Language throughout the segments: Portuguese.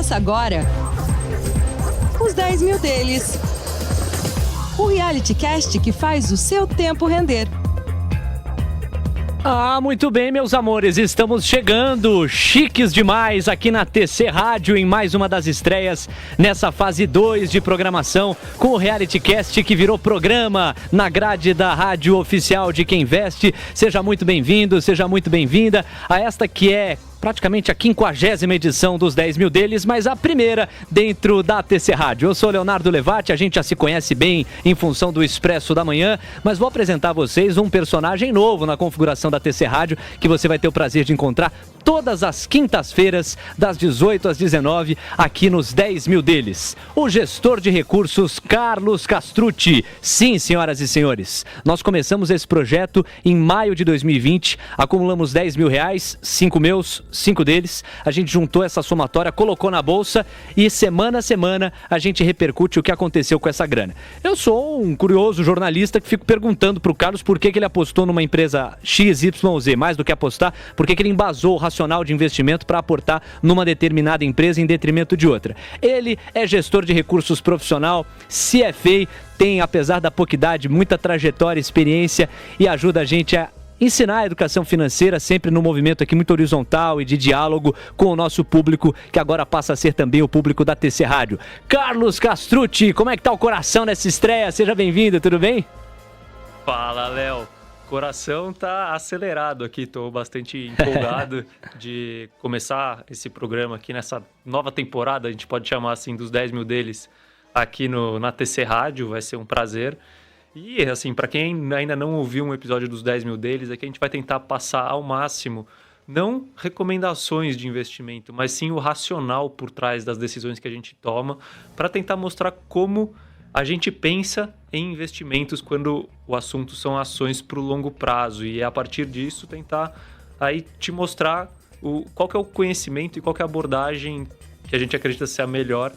Começa agora os 10 mil deles. O reality cast que faz o seu tempo render. Muito bem, meus amores, estamos chegando, chiques demais, aqui na TC Rádio, em mais uma das estreias, nessa fase 2 de programação, com o Reality Cast que virou programa na grade da rádio oficial de quem veste. Seja muito bem-vindo, seja muito bem-vinda a esta que é praticamente a 50ª edição dos 10 mil deles, mas a primeira dentro da TC Rádio. Eu sou Leonardo Levati, a gente já se conhece bem em função do Expresso da Manhã, mas vou apresentar a vocês um personagem novo na configuração da TC Rádio, que você vai ter o prazer de encontrar todas as quintas-feiras, das 18 às 19, aqui nos 10 mil deles. O gestor de recursos Carlos Castrucci. Sim, senhoras e senhores, nós começamos esse projeto em maio de 2020, acumulamos 10 mil reais, 5 meus, 5 deles, a gente juntou essa somatória, colocou na bolsa e semana a semana a gente repercute o que aconteceu com essa grana. Eu sou um curioso jornalista que fico perguntando pro Carlos por que ele apostou numa empresa XYZ, mais do que apostar, por que ele embasou o racional de investimento para aportar numa determinada empresa em detrimento de outra. Ele é gestor de recursos profissional, CFA, tem, apesar da pouca idade, muita trajetória e experiência e ajuda a gente a ensinar a educação financeira sempre num movimento aqui muito horizontal e de diálogo com o nosso público, que agora passa a ser também o público da TC Rádio. Carlos Castrucci, como é que tá o coração nessa estreia? Seja bem-vindo, tudo bem? Fala, Léo. Coração tá acelerado aqui, tô bastante empolgado de começar esse programa aqui nessa nova temporada, a gente pode chamar assim, dos 10 mil deles, aqui na TC Rádio, vai ser um prazer. E, assim, para quem ainda não ouviu um episódio dos 10 mil deles, é que a gente vai tentar passar ao máximo, não recomendações de investimento, mas sim o racional por trás das decisões que a gente toma, para tentar mostrar como a gente pensa em investimentos quando o assunto são ações para o longo prazo. E é a partir disso tentar aí te mostrar qual que é o conhecimento e qual que é a abordagem que a gente acredita ser a melhor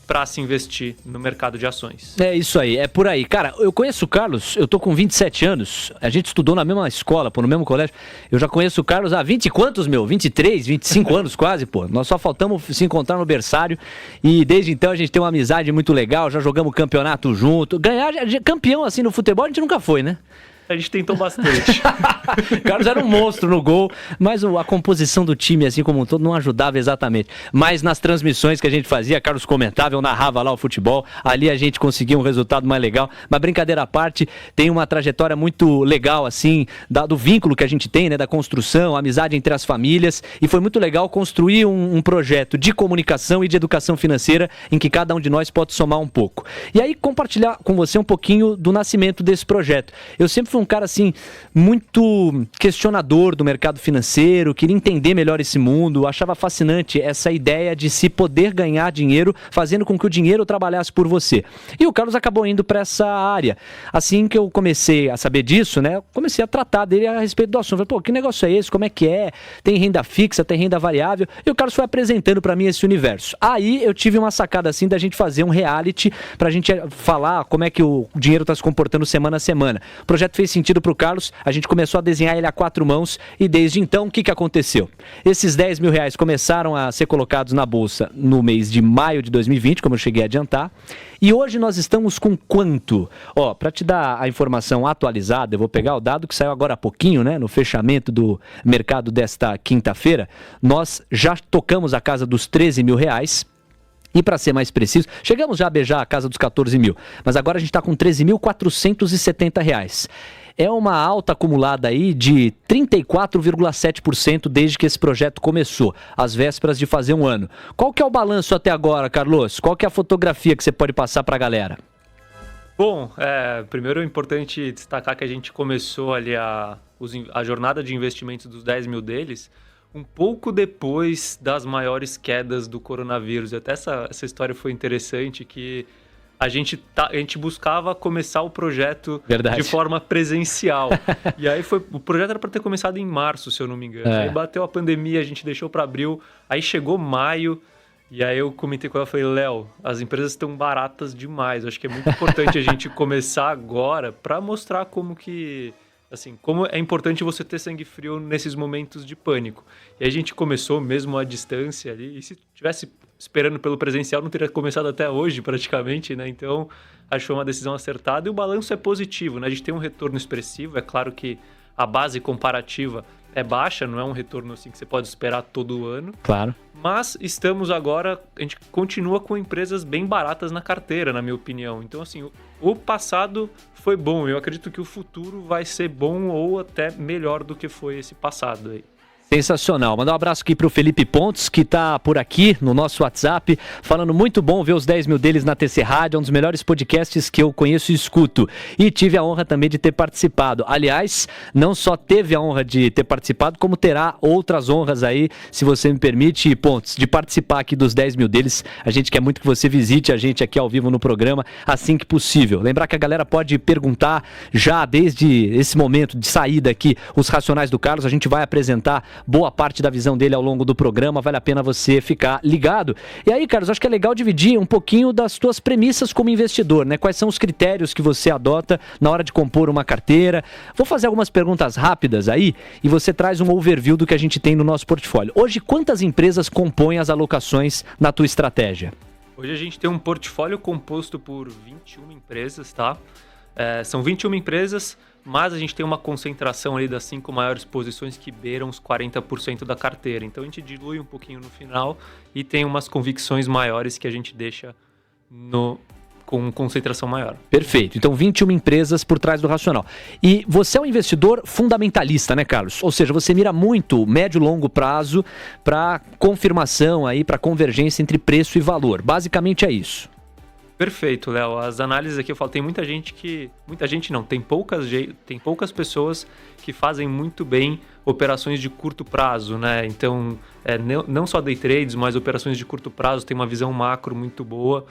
para se investir no mercado de ações. É isso aí, é por aí. Cara, eu conheço o Carlos, eu tô com 27 anos, a gente estudou na mesma escola, no mesmo colégio. Eu já conheço o Carlos há 20 e quantos, 23, 25 anos quase, pô. Nós só faltamos se encontrar no berçário e desde então a gente tem uma amizade muito legal, já jogamos campeonato junto. Ganhar campeão assim no futebol a gente nunca foi, né? A gente tentou bastante. Carlos era um monstro no gol, mas a composição do time, assim como um todo, não ajudava exatamente. Mas nas transmissões que a gente fazia, Carlos comentava, eu narrava lá o futebol, ali a gente conseguia um resultado mais legal. Mas brincadeira à parte, tem uma trajetória muito legal, assim, do vínculo que a gente tem, né, da construção, a amizade entre as famílias, e foi muito legal construir um projeto de comunicação e de educação financeira em que cada um de nós pode somar um pouco. E aí compartilhar com você um pouquinho do nascimento desse projeto. Eu sempre fui um cara, assim, muito questionador do mercado financeiro, queria entender melhor esse mundo, achava fascinante essa ideia de se poder ganhar dinheiro fazendo com que o dinheiro trabalhasse por você. E o Carlos acabou indo para essa área. Assim que eu comecei a saber disso, né, comecei a tratar dele a respeito do assunto. Falei, pô, que negócio é esse? Como é que é? Tem renda fixa, tem renda variável? E o Carlos foi apresentando para mim esse universo. Aí eu tive uma sacada, assim, da gente fazer um reality pra gente falar como é que o dinheiro tá se comportando semana a semana. O projeto fez sentido para o Carlos, a gente começou a desenhar ele a 4 mãos e desde então o que aconteceu? Esses 10 mil reais começaram a ser colocados na bolsa no mês de maio de 2020, como eu cheguei a adiantar, e hoje nós estamos com quanto? Ó, para te dar a informação atualizada, eu vou pegar o dado que saiu agora há pouquinho, né, no fechamento do mercado desta quinta-feira, nós já tocamos a casa dos 13 mil reais. E para ser mais preciso, chegamos já a beijar a casa dos 14 mil, mas agora a gente está com 13.470 reais. É uma alta acumulada aí de 34,7% desde que esse projeto começou, às vésperas de fazer um ano. Qual que é o balanço até agora, Carlos? Qual que é a fotografia que você pode passar para a galera? Bom, primeiro é importante destacar que a gente começou ali a jornada de investimentos dos 10 mil deles um pouco depois das maiores quedas do coronavírus. E até essa história foi interessante, que a gente buscava começar o projeto de forma presencial. E aí o projeto era para ter começado em março, se eu não me engano. Aí bateu a pandemia, a gente deixou para abril, aí chegou maio, e aí eu comentei com ela, falei, Léo, as empresas estão baratas demais. Acho que é muito importante a gente começar agora para mostrar como que Assim, como é importante você ter sangue frio nesses momentos de pânico. E a gente começou mesmo à distância ali, e se tivesse esperando pelo presencial, não teria começado até hoje, praticamente, né? Então, acho que foi uma decisão acertada e o balanço é positivo, né? A gente tem um retorno expressivo, é claro que a base comparativa é baixa, não é um retorno assim que você pode esperar todo ano. Claro. Mas estamos agora, a gente continua com empresas bem baratas na carteira, na minha opinião. Então, assim, o passado foi bom. Eu acredito que o futuro vai ser bom ou até melhor do que foi esse passado aí. Sensacional. Mandar um abraço aqui pro Felipe Pontes, que tá por aqui no nosso WhatsApp, falando muito bom ver os 10 mil deles na TC Rádio, é um dos melhores podcasts que eu conheço e escuto. E tive a honra também de ter participado. Aliás, não só teve a honra de ter participado, como terá outras honras aí, se você me permite, Pontes, de participar aqui dos 10 mil deles. A gente quer muito que você visite a gente aqui ao vivo no programa, assim que possível. Lembrar que a galera pode perguntar já desde esse momento de saída aqui, os racionais do Carlos, a gente vai apresentar boa parte da visão dele ao longo do programa, vale a pena você ficar ligado. E aí, Carlos, acho que é legal dividir um pouquinho das tuas premissas como investidor, né? Quais são os critérios que você adota na hora de compor uma carteira? Vou fazer algumas perguntas rápidas aí e você traz um overview do que a gente tem no nosso portfólio. Hoje, quantas empresas compõem as alocações na tua estratégia? Hoje a gente tem um portfólio composto por 21 empresas, tá? São 21 empresas, mas a gente tem uma concentração ali das 5 maiores posições que beiram os 40% da carteira. Então a gente dilui um pouquinho no final e tem umas convicções maiores que a gente deixa com concentração maior. Perfeito. Então 21 empresas por trás do racional. E você é um investidor fundamentalista, né, Carlos? Ou seja, você mira muito médio e longo prazo para confirmação aí, para convergência entre preço e valor. Basicamente é isso. Perfeito, Léo. As análises aqui eu falo, tem muita gente que... Muita gente não, tem poucas pessoas que fazem muito bem operações de curto prazo, né? Então, não só day trades, mas operações de curto prazo, tem uma visão macro muito boa.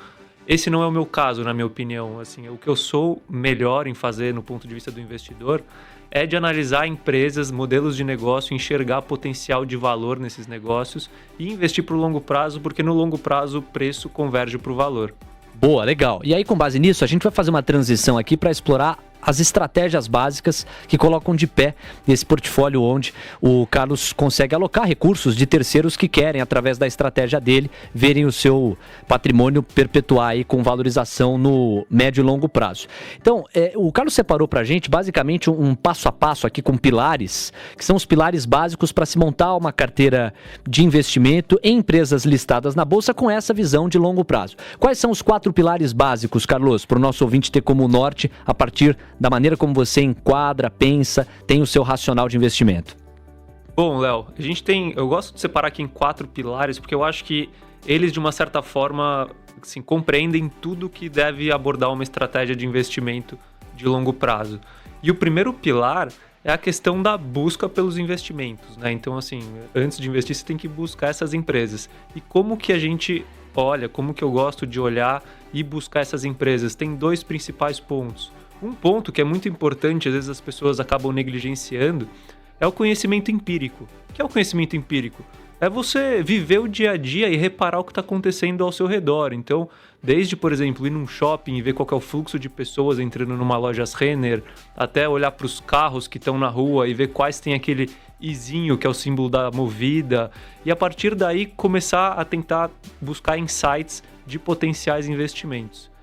Esse não é o meu caso, na minha opinião. Assim, o que eu sou melhor em fazer no ponto de vista do investidor é de analisar empresas, modelos de negócio, enxergar potencial de valor nesses negócios e investir para o longo prazo, porque no longo prazo o preço converge para o valor. Boa, legal. E aí, com base nisso, a gente vai fazer uma transição aqui para explorar as estratégias básicas que colocam de pé esse portfólio onde o Carlos consegue alocar recursos de terceiros que querem, através da estratégia dele, verem o seu patrimônio perpetuar aí com valorização no médio e longo prazo. Então, o Carlos separou para a gente basicamente um passo a passo aqui com pilares, que são os pilares básicos para se montar uma carteira de investimento em empresas listadas na Bolsa com essa visão de longo prazo. Quais são os 4 pilares básicos, Carlos, para o nosso ouvinte ter como norte a partir da maneira como você enquadra, pensa, tem o seu racional de investimento? Bom, Léo, eu gosto de separar aqui em 4 pilares, porque eu acho que eles, de uma certa forma, assim, compreendem tudo que deve abordar uma estratégia de investimento de longo prazo. E o primeiro pilar é a questão da busca pelos investimentos, né? Então, assim, antes de investir, você tem que buscar essas empresas. E como que a gente olha, como que eu gosto de olhar e buscar essas empresas? Tem 2 principais pontos. Um ponto que é muito importante, às vezes as pessoas acabam negligenciando, é o conhecimento empírico. O que é o conhecimento empírico? É você viver o dia a dia e reparar o que está acontecendo ao seu redor. Então, desde, por exemplo, ir num shopping e ver qual que é o fluxo de pessoas entrando numa loja Renner, até olhar para os carros que estão na rua e ver quais tem aquele izinho, que é o símbolo da Movida, e a partir daí começar a tentar buscar insights de potenciais investimentos.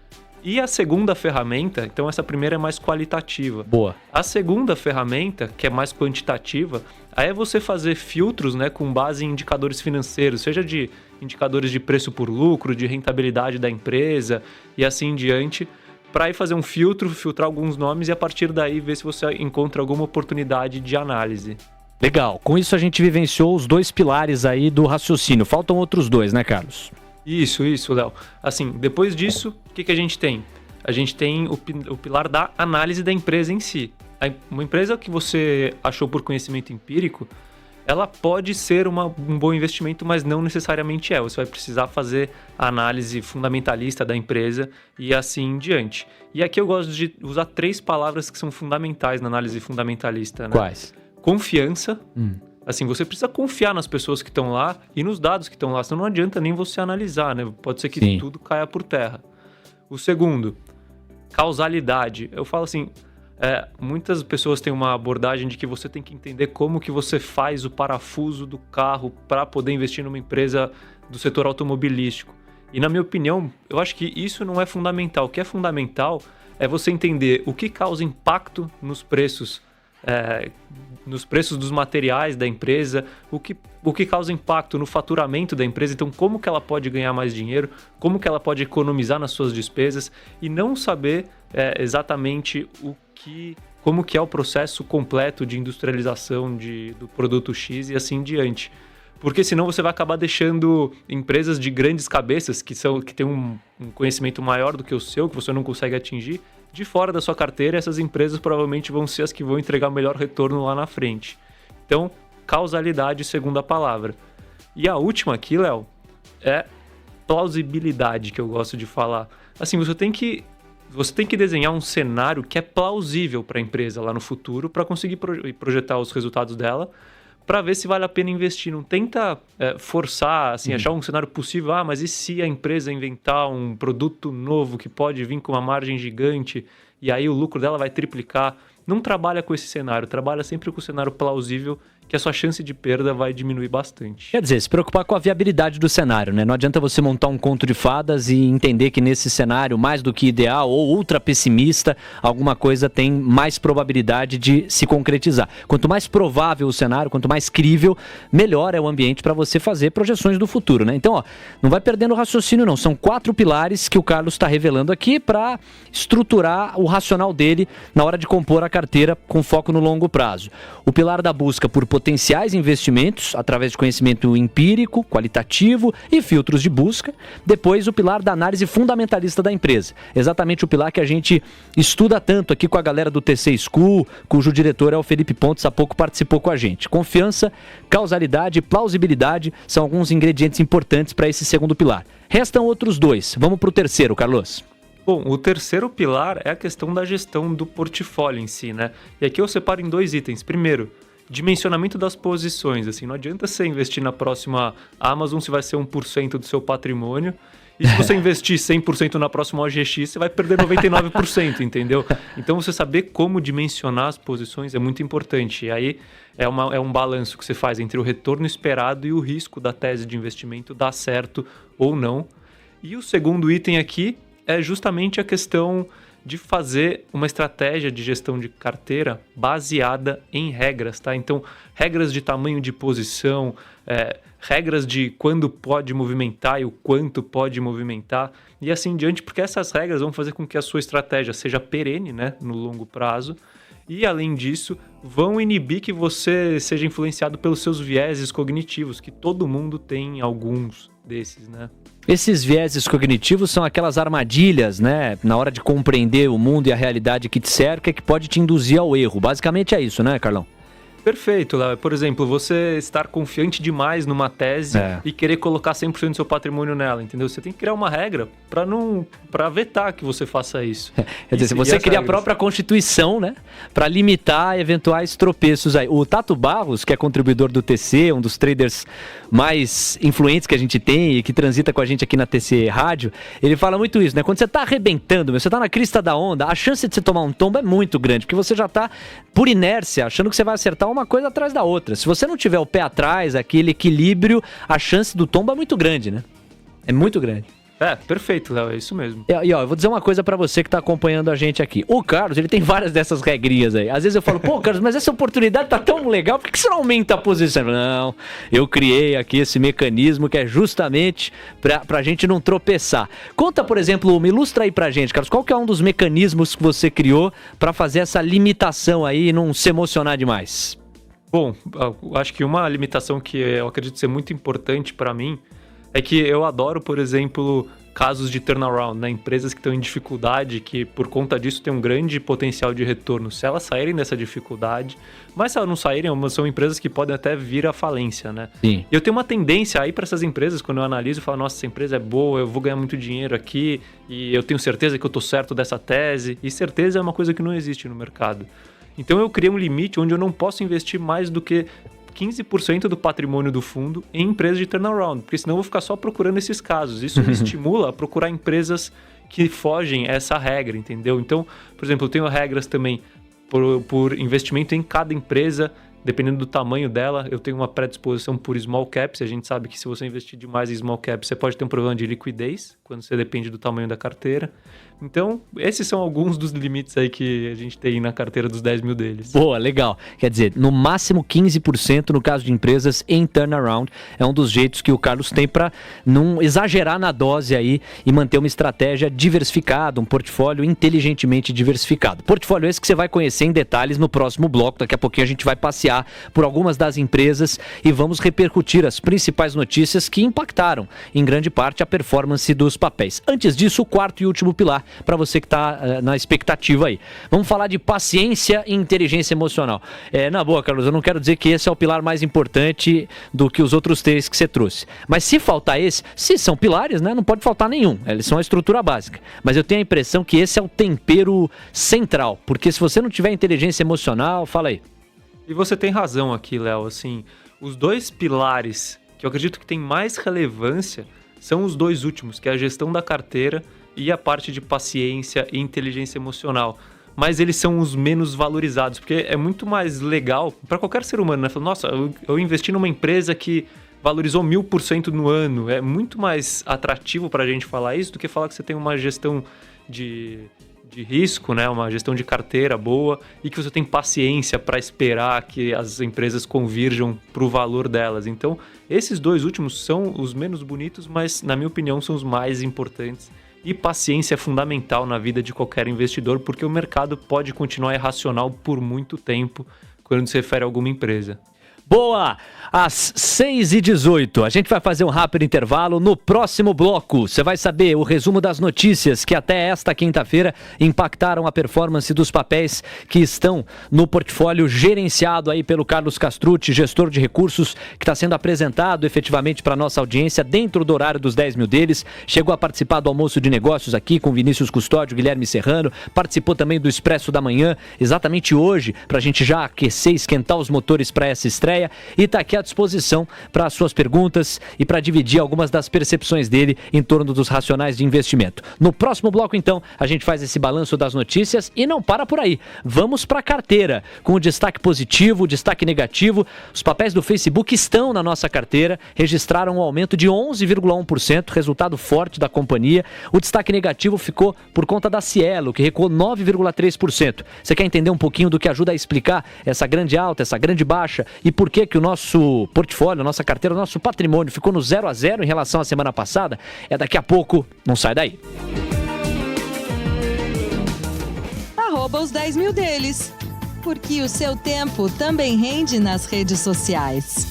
E a segunda ferramenta, então essa primeira é mais qualitativa. Boa. A segunda ferramenta, que é mais quantitativa, aí é você fazer filtros, né, com base em indicadores financeiros, seja de indicadores de preço por lucro, de rentabilidade da empresa e assim em diante, para ir fazer um filtrar alguns nomes e a partir daí ver se você encontra alguma oportunidade de análise. Legal. Com isso a gente vivenciou os 2 pilares aí do raciocínio. Faltam outros 2, né, Carlos? Isso, Léo. Assim, depois disso, o que a gente tem? A gente tem o pilar da análise da empresa em si. Uma empresa que você achou por conhecimento empírico, ela pode ser um bom investimento, mas não necessariamente é. Você vai precisar fazer a análise fundamentalista da empresa e assim em diante. E aqui eu gosto de usar 3 palavras que são fundamentais na análise fundamentalista, né? Quais? Confiança. Assim, você precisa confiar nas pessoas que estão lá e nos dados que estão lá, senão não adianta nem você analisar, né? Pode ser que tudo caia por terra. O segundo, causalidade. Eu falo assim, muitas pessoas têm uma abordagem de que você tem que entender como que você faz o parafuso do carro para poder investir numa empresa do setor automobilístico. E na minha opinião, eu acho que isso não é fundamental. O que é fundamental é você entender o que causa impacto nos preços dos materiais da empresa, o que causa impacto no faturamento da empresa, então como que ela pode ganhar mais dinheiro, como que ela pode economizar nas suas despesas e não saber exatamente como que é o processo completo de industrialização do produto X e assim diante. Porque senão você vai acabar deixando empresas de grandes cabeças, que têm um conhecimento maior do que o seu, que você não consegue atingir, de fora da sua carteira. Essas empresas provavelmente vão ser as que vão entregar melhor retorno lá na frente. Então, causalidade, segunda palavra. E a última aqui, Léo, é plausibilidade, que eu gosto de falar. Assim, você tem que desenhar um cenário que é plausível para a empresa lá no futuro, para conseguir projetar os resultados dela, para ver se vale a pena investir. Não tenta forçar, assim, achar um cenário possível. Mas e se a empresa inventar um produto novo que pode vir com uma margem gigante e aí o lucro dela vai triplicar? Não trabalha com esse cenário, trabalha sempre com o cenário plausível, que a sua chance de perda vai diminuir bastante. Quer dizer, se preocupar com a viabilidade do cenário, né? Não adianta você montar um conto de fadas e entender que nesse cenário, mais do que ideal ou ultra pessimista, alguma coisa tem mais probabilidade de se concretizar. Quanto mais provável o cenário, quanto mais crível, melhor é o ambiente para você fazer projeções do futuro, né? Então, não vai perdendo o raciocínio não. São 4 pilares que o Carlos está revelando aqui para estruturar o racional dele na hora de compor a carteira com foco no longo prazo. O pilar da busca por potenciais investimentos através de conhecimento empírico, qualitativo e filtros de busca. Depois, o pilar da análise fundamentalista da empresa. Exatamente o pilar que a gente estuda tanto aqui com a galera do TC School, cujo diretor é o Felipe Pontes, há pouco participou com a gente. Confiança, causalidade e plausibilidade são alguns ingredientes importantes para esse segundo pilar. Restam outros 2. Vamos para o terceiro, Carlos. Bom, o terceiro pilar é a questão da gestão do portfólio em si, né? E aqui eu separo em 2 itens. Primeiro, dimensionamento das posições. Assim, não adianta você investir na próxima Amazon se vai ser 1% do seu patrimônio. E se você investir 100% na próxima OGX, você vai perder 99%, entendeu? Então, você saber como dimensionar as posições é muito importante. E aí é um balanço que você faz entre o retorno esperado e o risco da tese de investimento dar certo ou não. E o segundo item aqui é justamente a questão de fazer uma estratégia de gestão de carteira baseada em regras, tá? Então, regras de tamanho de posição, regras de quando pode movimentar e o quanto pode movimentar, e assim em diante, porque essas regras vão fazer com que a sua estratégia seja perene, né, no longo prazo, e além disso, vão inibir que você seja influenciado pelos seus vieses cognitivos, que todo mundo tem alguns desses, né? Esses vieses cognitivos são aquelas armadilhas, né, na hora de compreender o mundo e a realidade que te cerca, que pode te induzir ao erro. Basicamente é isso, né, Carlão? Perfeito, Léo. Por exemplo, você estar confiante demais numa tese e querer colocar 100% do seu patrimônio nela, entendeu? Você tem que criar uma regra para vetar que você faça isso. Quer dizer, se você cria a própria Constituição, né, para limitar eventuais tropeços aí. O Tato Barros, que é contribuidor do TC, um dos traders mais influentes que a gente tem e que transita com a gente aqui na TC Rádio, ele fala muito isso, né? Quando você tá arrebentando, você tá na crista da onda, a chance de você tomar um tombo é muito grande, porque você já tá, por inércia, achando que você vai acertar uma coisa atrás da outra. Se você não tiver o pé atrás, aquele equilíbrio, a chance do tombo é muito grande, né? É muito grande. Perfeito, Léo, é isso mesmo. E ó, eu vou dizer uma coisa pra você que tá acompanhando a gente aqui. O Carlos, ele tem várias dessas regrinhas aí. Às vezes eu falo, pô, Carlos, mas essa oportunidade tá tão legal, por que você não aumenta a posição? Não, eu criei aqui esse mecanismo que é justamente pra gente não tropeçar. Conta, por exemplo, me ilustra aí pra gente, Carlos, qual que é um dos mecanismos que você criou pra fazer essa limitação aí e não se emocionar demais? Bom, acho que uma limitação que eu acredito ser muito importante para mim é que eu adoro, por exemplo, casos de turnaround, né? Empresas que estão em dificuldade, que por conta disso tem um grande potencial de retorno. Se elas saírem dessa dificuldade, mas se elas não saírem, são empresas que podem até vir à falência, né? Sim. E eu tenho uma tendência aí para essas empresas, quando eu analiso, eu falo, nossa, essa empresa é boa, eu vou ganhar muito dinheiro aqui e eu tenho certeza que eu tô certo dessa tese. E certeza é uma coisa que não existe no mercado. Então eu criei um limite onde eu não posso investir mais do que 15% do patrimônio do fundo em empresas de turnaround, porque senão eu vou ficar só procurando esses casos. Isso me estimula a procurar empresas que fogem essa regra, entendeu? Então, por exemplo, eu tenho regras também por investimento em cada empresa, dependendo do tamanho dela. Eu tenho uma predisposição por small caps. A gente sabe que se você investir demais em small caps, você pode ter um problema de liquidez, quando você depende do tamanho da carteira. Então, esses são alguns dos limites aí que a gente tem na carteira dos 10 mil deles. Boa, legal. Quer dizer, no máximo 15% no caso de empresas em turnaround. É um dos jeitos que o Carlos tem para não exagerar na dose aí e manter uma estratégia diversificada, um portfólio inteligentemente diversificado. Portfólio esse que você vai conhecer em detalhes no próximo bloco. Daqui a pouquinho a gente vai passear por algumas das empresas e vamos repercutir as principais notícias que impactaram, em grande parte, a performance dos papéis. Antes disso, o quarto e último pilar, para você que está na expectativa aí. Vamos falar de paciência e inteligência emocional. Na boa, Carlos, eu não quero dizer que esse é o pilar mais importante do que os outros três que você trouxe. Mas se faltar esse, se são pilares, né, não pode faltar nenhum. Eles são a estrutura básica. Mas eu tenho a impressão que esse é o tempero central. Porque se você não tiver inteligência emocional, fala aí. E você tem razão aqui, Léo. Assim, os dois pilares que eu acredito que tem mais relevância são os dois últimos, que é a gestão da carteira e a parte de paciência e inteligência emocional. Mas eles são os menos valorizados, porque é muito mais legal para qualquer ser humano, né? Falar, nossa, eu investi numa empresa que valorizou 1000% no ano. É muito mais atrativo para a gente falar isso do que falar que você tem uma gestão de risco, né? Uma gestão de carteira boa e que você tem paciência para esperar que as empresas convirjam para o valor delas. Então, esses dois últimos são os menos bonitos, mas, na minha opinião, são os mais importantes. E paciência é fundamental na vida de qualquer investidor, porque o mercado pode continuar irracional por muito tempo quando se refere a alguma empresa. Boa! Às 6h18, a gente vai fazer um rápido intervalo. No próximo bloco, você vai saber o resumo das notícias que até esta quinta-feira impactaram a performance dos papéis que estão no portfólio gerenciado aí pelo Carlos Castrucci, gestor de recursos, que está sendo apresentado efetivamente para a nossa audiência dentro do horário dos 10 mil deles. Chegou a participar do almoço de negócios aqui com Vinícius Custódio, Guilherme Serrano, participou também do Expresso da Manhã, exatamente hoje, para a gente já aquecer, esquentar os motores para essa estreia. E está aqui à disposição para as suas perguntas e para dividir algumas das percepções dele em torno dos racionais de investimento. No próximo bloco, então, a gente faz esse balanço das notícias e não para por aí. Vamos para a carteira, com o destaque positivo, o destaque negativo. Os papéis do Facebook estão na nossa carteira, registraram um aumento de 11,1%, resultado forte da companhia. O destaque negativo ficou por conta da Cielo, que recuou 9,3%. Você quer entender um pouquinho do que ajuda a explicar essa grande alta, essa grande baixa e por que o nosso portfólio, a nossa carteira, o nosso patrimônio ficou no 0-0 em relação à semana passada? É daqui a pouco, não sai daí. @os 10 mil deles, porque o seu tempo também rende nas redes sociais.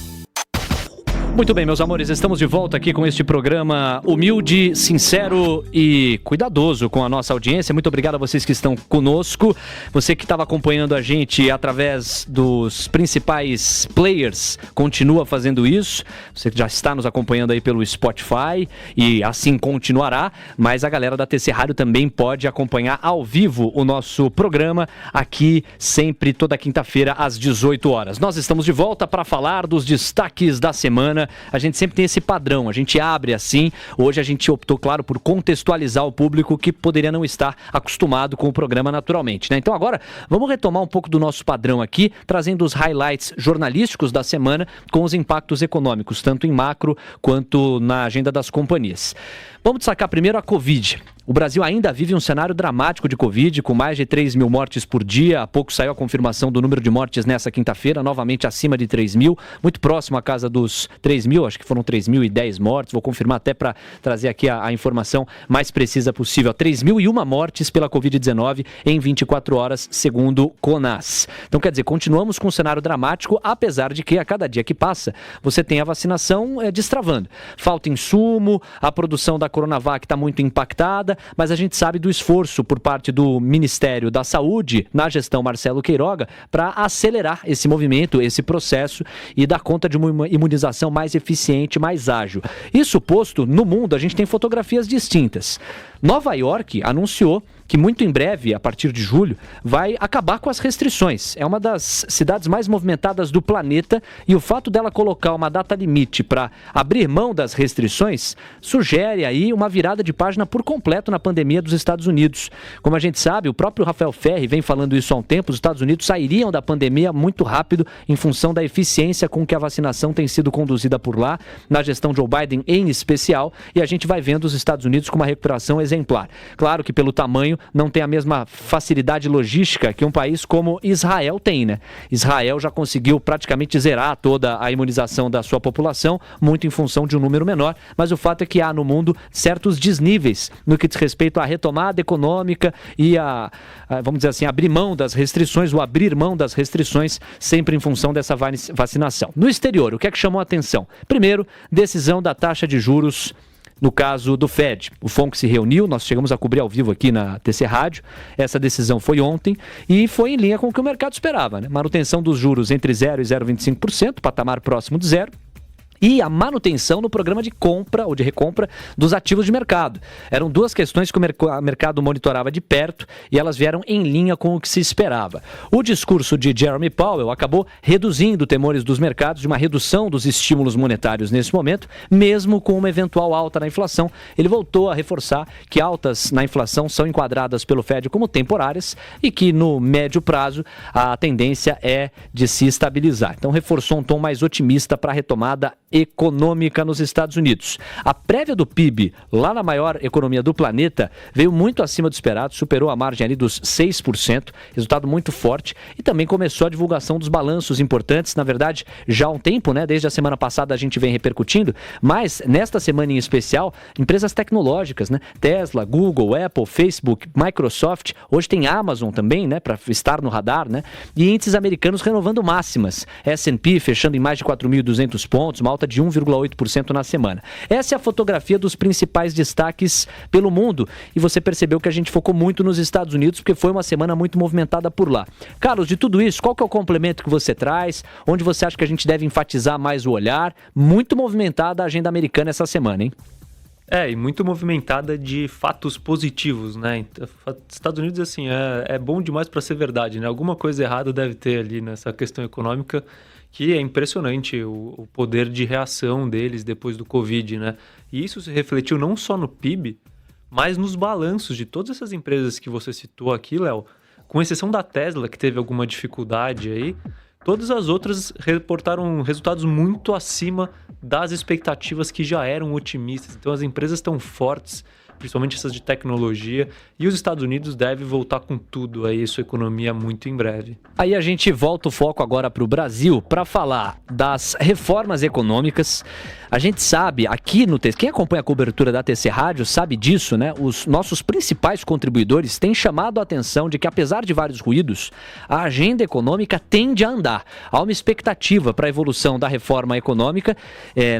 Muito bem, meus amores, estamos de volta aqui com este programa humilde, sincero e cuidadoso com a nossa audiência. Muito obrigado a vocês que estão conosco. Você que estava acompanhando a gente através dos principais players, continua fazendo isso. Você já está nos acompanhando aí pelo Spotify e assim continuará. Mas a galera da TC Rádio também pode acompanhar ao vivo o nosso programa aqui sempre, toda quinta-feira, às 18 horas. Nós estamos de volta para falar dos destaques da semana. A gente sempre tem esse padrão, a gente abre assim. Hoje a gente optou, claro, por contextualizar o público que poderia não estar acostumado com o programa naturalmente, né? Então agora vamos retomar um pouco do nosso padrão aqui, trazendo os highlights jornalísticos da semana com os impactos econômicos, tanto em macro quanto na agenda das companhias. Vamos destacar primeiro a Covid. O Brasil ainda vive um cenário dramático de Covid, com mais de 3 mil mortes por dia. Há pouco saiu a confirmação do número de mortes nessa quinta-feira, novamente acima de 3 mil, muito próximo à casa dos 3 mil, acho que foram 3.010 mortes. Vou confirmar até para trazer aqui a informação mais precisa possível. 3.001 mortes pela Covid-19 em 24 horas, segundo o CONAS. Então, quer dizer, continuamos com um cenário dramático, apesar de que a cada dia que passa, você tem a vacinação destravando. Falta insumo, a produção da Coronavac está muito impactada, mas a gente sabe do esforço por parte do Ministério da Saúde, na gestão Marcelo Queiroga, para acelerar esse movimento, esse processo e dar conta de uma imunização mais eficiente, mais ágil. Isso posto, no mundo a gente tem fotografias distintas. Nova York anunciou que muito em breve, a partir de julho, vai acabar com as restrições. É uma das cidades mais movimentadas do planeta e o fato dela colocar uma data limite para abrir mão das restrições sugere aí uma virada de página por completo na pandemia dos Estados Unidos. Como a gente sabe, o próprio Rafael Ferri vem falando isso há um tempo, os Estados Unidos sairiam da pandemia muito rápido em função da eficiência com que a vacinação tem sido conduzida por lá, na gestão Joe Biden em especial, e a gente vai vendo os Estados Unidos com uma recuperação exemplar. Claro que pelo tamanho não tem a mesma facilidade logística que um país como Israel tem, né? Israel já conseguiu praticamente zerar toda a imunização da sua população, muito em função de um número menor, mas o fato é que há no mundo certos desníveis no que diz respeito à retomada econômica e vamos dizer assim, abrir mão das restrições, ou abrir mão das restrições sempre em função dessa vacinação. No exterior, o que é que chamou a atenção? Primeiro, decisão da taxa de juros no caso do Fed. O FONC se reuniu, nós chegamos a cobrir ao vivo aqui na TC Rádio. Essa decisão foi ontem e foi em linha com o que o mercado esperava, né? Manutenção dos juros entre 0% e 0,25%, patamar próximo de zero. E a manutenção no programa de compra ou de recompra dos ativos de mercado. Eram duas questões que o mercado monitorava de perto e elas vieram em linha com o que se esperava. O discurso de Jeremy Powell acabou reduzindo temores dos mercados de uma redução dos estímulos monetários nesse momento, mesmo com uma eventual alta na inflação. Ele voltou a reforçar que altas na inflação são enquadradas pelo Fed como temporárias e que no médio prazo a tendência é de se estabilizar. Então reforçou um tom mais otimista para a retomada econômica nos Estados Unidos. A prévia do PIB, lá na maior economia do planeta, veio muito acima do esperado, superou a margem ali dos 6%, resultado muito forte, e também começou a divulgação dos balanços importantes, na verdade, já há um tempo, né? Desde a semana passada a gente vem repercutindo, mas nesta semana em especial, empresas tecnológicas, né? Tesla, Google, Apple, Facebook, Microsoft, hoje tem Amazon também, né? Para estar no radar, né? E índices americanos renovando máximas. S&P fechando em mais de 4.200 pontos, uma alta de 1,8% na semana. Essa é a fotografia dos principais destaques pelo mundo e você percebeu que a gente focou muito nos Estados Unidos porque foi uma semana muito movimentada por lá. Carlos, de tudo isso, qual que é o complemento que você traz? Onde você acha que a gente deve enfatizar mais o olhar? Muito movimentada a agenda americana essa semana, hein? E muito movimentada de fatos positivos, né? Estados Unidos, assim, é bom demais para ser verdade, né? Alguma coisa errada deve ter ali nessa questão econômica, que é impressionante o poder de reação deles depois do Covid, né? E isso se refletiu não só no PIB, mas nos balanços de todas essas empresas que você citou aqui, Léo, com exceção da Tesla, que teve alguma dificuldade aí, todas as outras reportaram resultados muito acima das expectativas que já eram otimistas. Então as empresas estão fortes, principalmente essas de tecnologia, e os Estados Unidos devem voltar com tudo aí, sua economia muito em breve. Aí a gente volta o foco agora para o Brasil para falar das reformas econômicas. A gente sabe aqui no TC, quem acompanha a cobertura da TC Rádio sabe disso, né? Os nossos principais contribuidores têm chamado a atenção de que, apesar de vários ruídos, a agenda econômica tende a andar. Há uma expectativa para a evolução da reforma econômica,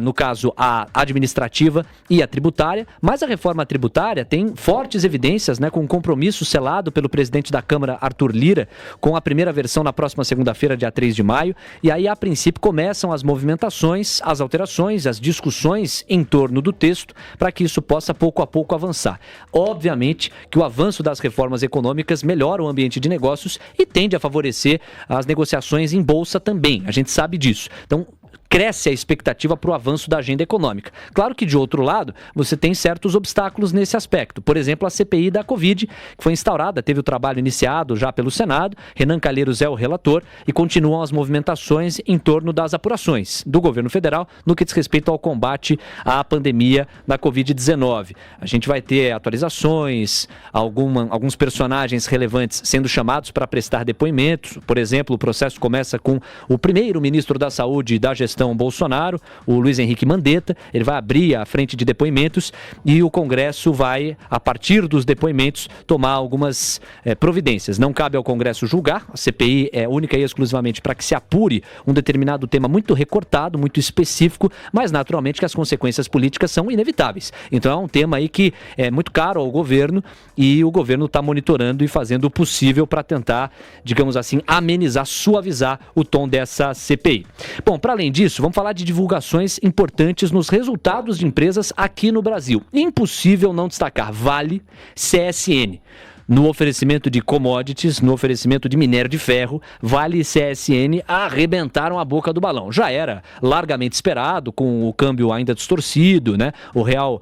no caso a administrativa e a tributária, mas a reforma tributária tem fortes evidências, né, com um compromisso selado pelo presidente da Câmara, Arthur Lira, com a primeira versão na próxima segunda-feira, dia 3 de maio, e aí a princípio começam as movimentações, as alterações, as discussões em torno do texto para que isso possa pouco a pouco avançar. Obviamente que o avanço das reformas econômicas melhora o ambiente de negócios e tende a favorecer as negociações em bolsa também, a gente sabe disso. Então, cresce a expectativa para o avanço da agenda econômica. Claro que, de outro lado, você tem certos obstáculos nesse aspecto. Por exemplo, a CPI da Covid, que foi instaurada, teve o trabalho iniciado já pelo Senado, Renan Calheiros é o relator, e continuam as movimentações em torno das apurações do governo federal no que diz respeito ao combate à pandemia da Covid-19. A gente vai ter atualizações, alguns personagens relevantes sendo chamados para prestar depoimentos. Por exemplo, o processo começa com o primeiro ministro da Saúde da gestão Bolsonaro, o Luiz Henrique Mandetta. Ele vai abrir a frente de depoimentos e o Congresso vai, a partir dos depoimentos, tomar algumas providências. Não cabe ao Congresso julgar, a CPI é única e exclusivamente para que se apure um determinado tema muito recortado, muito específico, mas naturalmente que as consequências políticas são inevitáveis. Então é um tema aí que é muito caro ao governo e o governo está monitorando e fazendo o possível para tentar, digamos assim, amenizar, suavizar o tom dessa CPI. Bom, para além disso, vamos falar de divulgações importantes nos resultados de empresas aqui no Brasil. Impossível não destacar Vale, CSN. no oferecimento de commodities, no oferecimento de minério de ferro, Vale e CSN arrebentaram a boca do balão. Já era largamente esperado, com o câmbio ainda distorcido, né? O real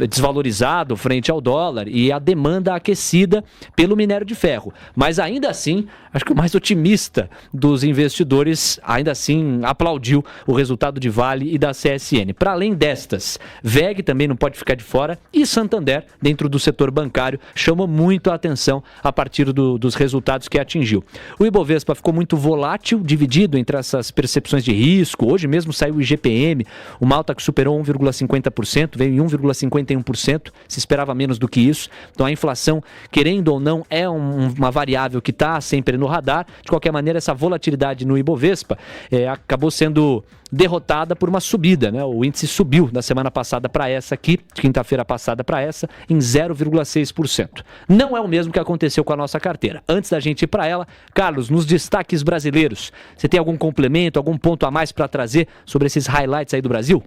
desvalorizado frente ao dólar e a demanda aquecida pelo minério de ferro. Mas ainda assim, acho que o mais otimista dos investidores ainda assim aplaudiu o resultado de Vale e da CSN. Para além destas, WEG também não pode ficar de fora e Santander, dentro do setor bancário, chamou muito a atenção a partir dos resultados que atingiu. O Ibovespa ficou muito volátil, dividido entre essas percepções de risco. Hoje mesmo saiu o IGPM, uma alta que superou 1,50%, veio em 1,51%, se esperava menos do que isso. Então a inflação, querendo ou não, é uma variável que está sempre no radar. De qualquer maneira, essa volatilidade no Ibovespa acabou sendo derrotada por uma subida, né? O índice subiu da semana passada para essa aqui, de quinta-feira passada para essa, em 0,6%. Não é o mesmo que aconteceu com a nossa carteira. Antes da gente ir para ela, Carlos, nos destaques brasileiros, você tem algum complemento, algum ponto a mais para trazer sobre esses highlights aí do Brasil?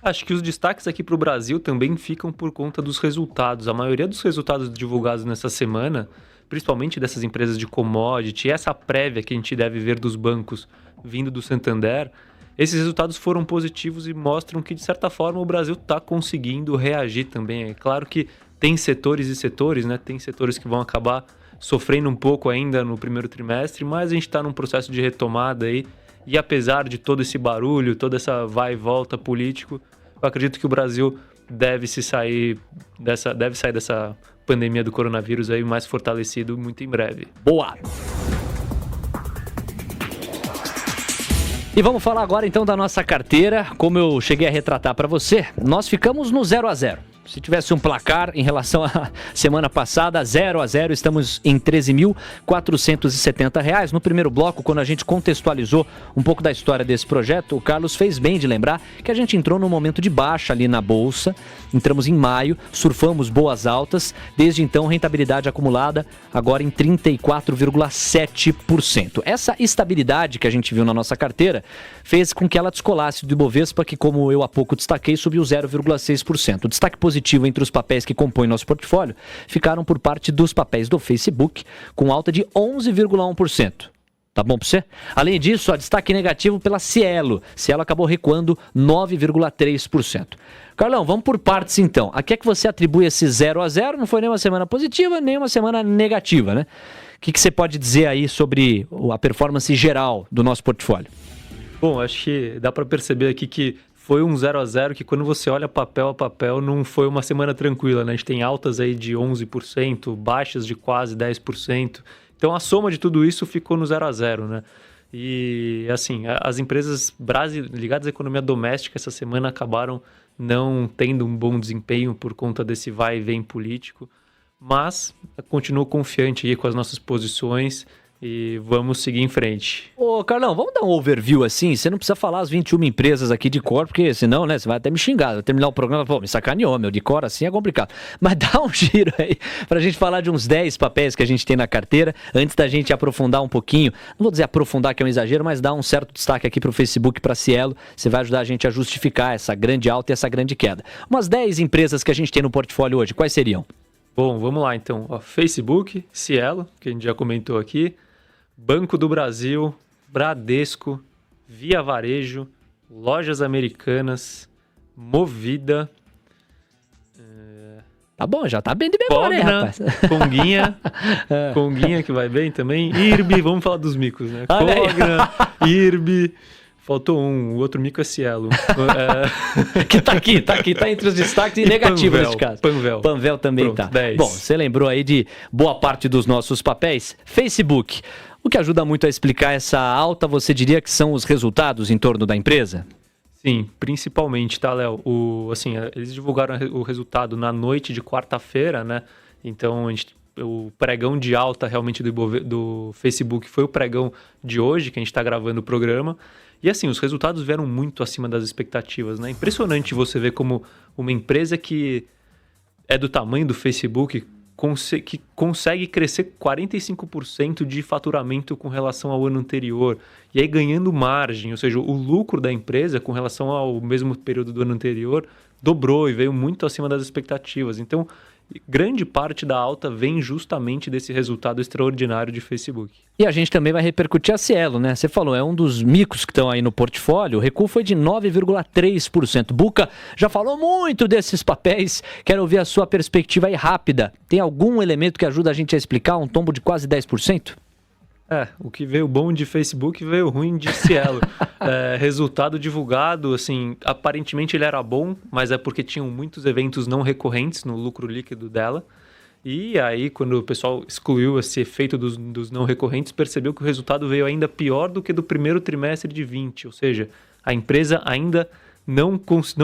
Acho que os destaques aqui para o Brasil também ficam por conta dos resultados. A maioria dos resultados divulgados nessa semana, principalmente dessas empresas de commodity, essa prévia que a gente deve ver dos bancos vindo do Santander, esses resultados foram positivos e mostram que, de certa forma, o Brasil está conseguindo reagir também. É claro que tem setores e setores, né? Tem setores que vão acabar sofrendo um pouco ainda no primeiro trimestre, mas a gente está num processo de retomada aí. E apesar de todo esse barulho, toda essa vai e volta político, eu acredito que o Brasil deve sair dessa pandemia do coronavírus aí mais fortalecido muito em breve. Boa! E vamos falar agora então da nossa carteira. Como eu cheguei a retratar para você, nós ficamos no 0-0. Se tivesse um placar em relação à semana passada, 0-0, estamos em R$ 13.470. No primeiro bloco, quando a gente contextualizou um pouco da história desse projeto, o Carlos fez bem de lembrar que a gente entrou num momento de baixa ali na Bolsa. Entramos em maio, surfamos boas altas. Desde então, rentabilidade acumulada agora em 34,7%. Essa estabilidade que a gente viu na nossa carteira fez com que ela descolasse do Ibovespa, que, como eu há pouco destaquei, subiu 0,6%. O destaque positivo entre os papéis que compõem nosso portfólio ficaram por parte dos papéis do Facebook, com alta de 11,1%. Tá bom para você? Além disso, destaque negativo pela Cielo. Cielo acabou recuando 9,3%. Carlão, vamos por partes então. A que é que você atribui esse 0-0? Não foi nem uma semana positiva, nem uma semana negativa, né? O que você pode dizer aí sobre a performance geral do nosso portfólio? Bom, acho que dá para perceber aqui que foi um 0-0 que, quando você olha papel a papel, não foi uma semana tranquila, né? A gente tem altas aí de 11%, baixas de quase 10%. Então, a soma de tudo isso ficou no 0-0, né? E, assim, as empresas ligadas à economia doméstica essa semana acabaram não tendo um bom desempenho por conta desse vai e vem político. Mas continuo confiante aí com as nossas posições e vamos seguir em frente. Ô, Carlão, vamos dar um overview assim? Você não precisa falar as 21 empresas aqui de cor, porque senão, né, você vai até me xingar. Vai terminar o programa, pô, me sacaneou, meu, de cor assim é complicado. Mas dá um giro aí pra gente falar de uns 10 papéis que a gente tem na carteira, antes da gente aprofundar um pouquinho. Não vou dizer aprofundar, que é um exagero, mas dar um certo destaque aqui pro Facebook e pra Cielo. Você vai ajudar a gente a justificar essa grande alta e essa grande queda. Umas 10 empresas que a gente tem no portfólio hoje, quais seriam? Bom, vamos lá então. Facebook, Cielo, que a gente já comentou aqui, Banco do Brasil, Bradesco, Via Varejo, Lojas Americanas, Movida. Tá bom, já tá bem de memória, hein, rapaz? Conguinha que vai bem também. IRB, vamos falar dos micos, né? Cogna, IRB. Faltou o outro mico é Cielo. Que tá aqui, tá entre os destaques e negativo nesse caso. Panvel também. Pronto, tá. 10. Bom, você lembrou aí de boa parte dos nossos papéis. Facebook. O que ajuda muito a explicar essa alta, você diria que são os resultados em torno da empresa? Sim, principalmente, tá, Léo? Assim, eles divulgaram o resultado na noite de quarta-feira, né? Então, o pregão de alta realmente do Facebook foi o pregão de hoje, que a gente está gravando o programa. E assim, os resultados vieram muito acima das expectativas, né? Impressionante você ver como uma empresa que é do tamanho do Facebook que consegue crescer 45% de faturamento com relação ao ano anterior. E aí ganhando margem, ou seja, o lucro da empresa com relação ao mesmo período do ano anterior dobrou e veio muito acima das expectativas. Então, grande parte da alta vem justamente desse resultado extraordinário de Facebook. E a gente também vai repercutir a Cielo, né? Você falou, é um dos micos que estão aí no portfólio, o recuo foi de 9,3%. Buca já falou muito desses papéis, quero ouvir a sua perspectiva aí rápida. Tem algum elemento que ajuda a gente a explicar um tombo de quase 10%? O que veio bom de Facebook veio ruim de Cielo. Resultado divulgado, assim, aparentemente ele era bom, mas é porque tinham muitos eventos não recorrentes no lucro líquido dela. E aí, quando o pessoal excluiu esse efeito dos não recorrentes, percebeu que o resultado veio ainda pior do que do primeiro trimestre de 20. Ou seja, a empresa ainda não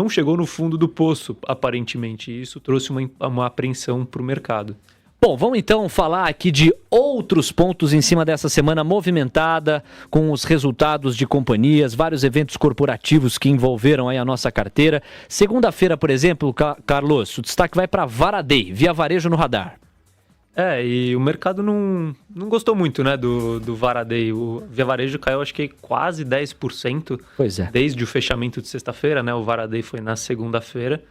chegou no fundo do poço, aparentemente. E isso trouxe uma apreensão para o mercado. Bom, vamos então falar aqui de outros pontos em cima dessa semana movimentada, com os resultados de companhias, vários eventos corporativos que envolveram aí a nossa carteira. Segunda-feira, por exemplo, Carlos, o destaque vai para Varaday, Via Varejo no radar. E o mercado não gostou muito, né, do Varaday. O Via Varejo caiu, acho que quase 10%. Pois é. Desde o fechamento de sexta-feira, né, o Varaday foi na segunda-feira.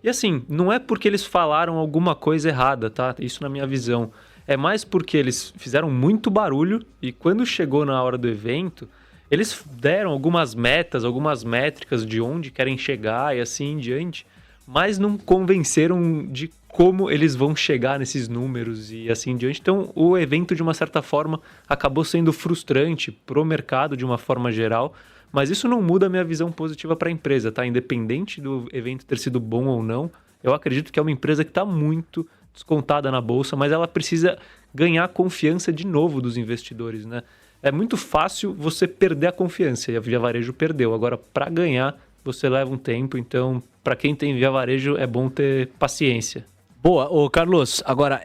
E assim, não é porque eles falaram alguma coisa errada, tá? Isso na minha visão. É mais porque eles fizeram muito barulho e quando chegou na hora do evento, eles deram algumas metas, algumas métricas de onde querem chegar e assim em diante, mas não convenceram de como eles vão chegar nesses números e assim em diante. Então, o evento, de uma certa forma, acabou sendo frustrante pro mercado de uma forma geral. Mas isso não muda a minha visão positiva para a empresa, tá? Independente do evento ter sido bom ou não, eu acredito que é uma empresa que está muito descontada na bolsa, mas ela precisa ganhar a confiança de novo dos investidores, né? É muito fácil você perder a confiança, e a Via Varejo perdeu. Agora, para ganhar, você leva um tempo, então, para quem tem Via Varejo, é bom ter paciência. Boa, ô Carlos, agora,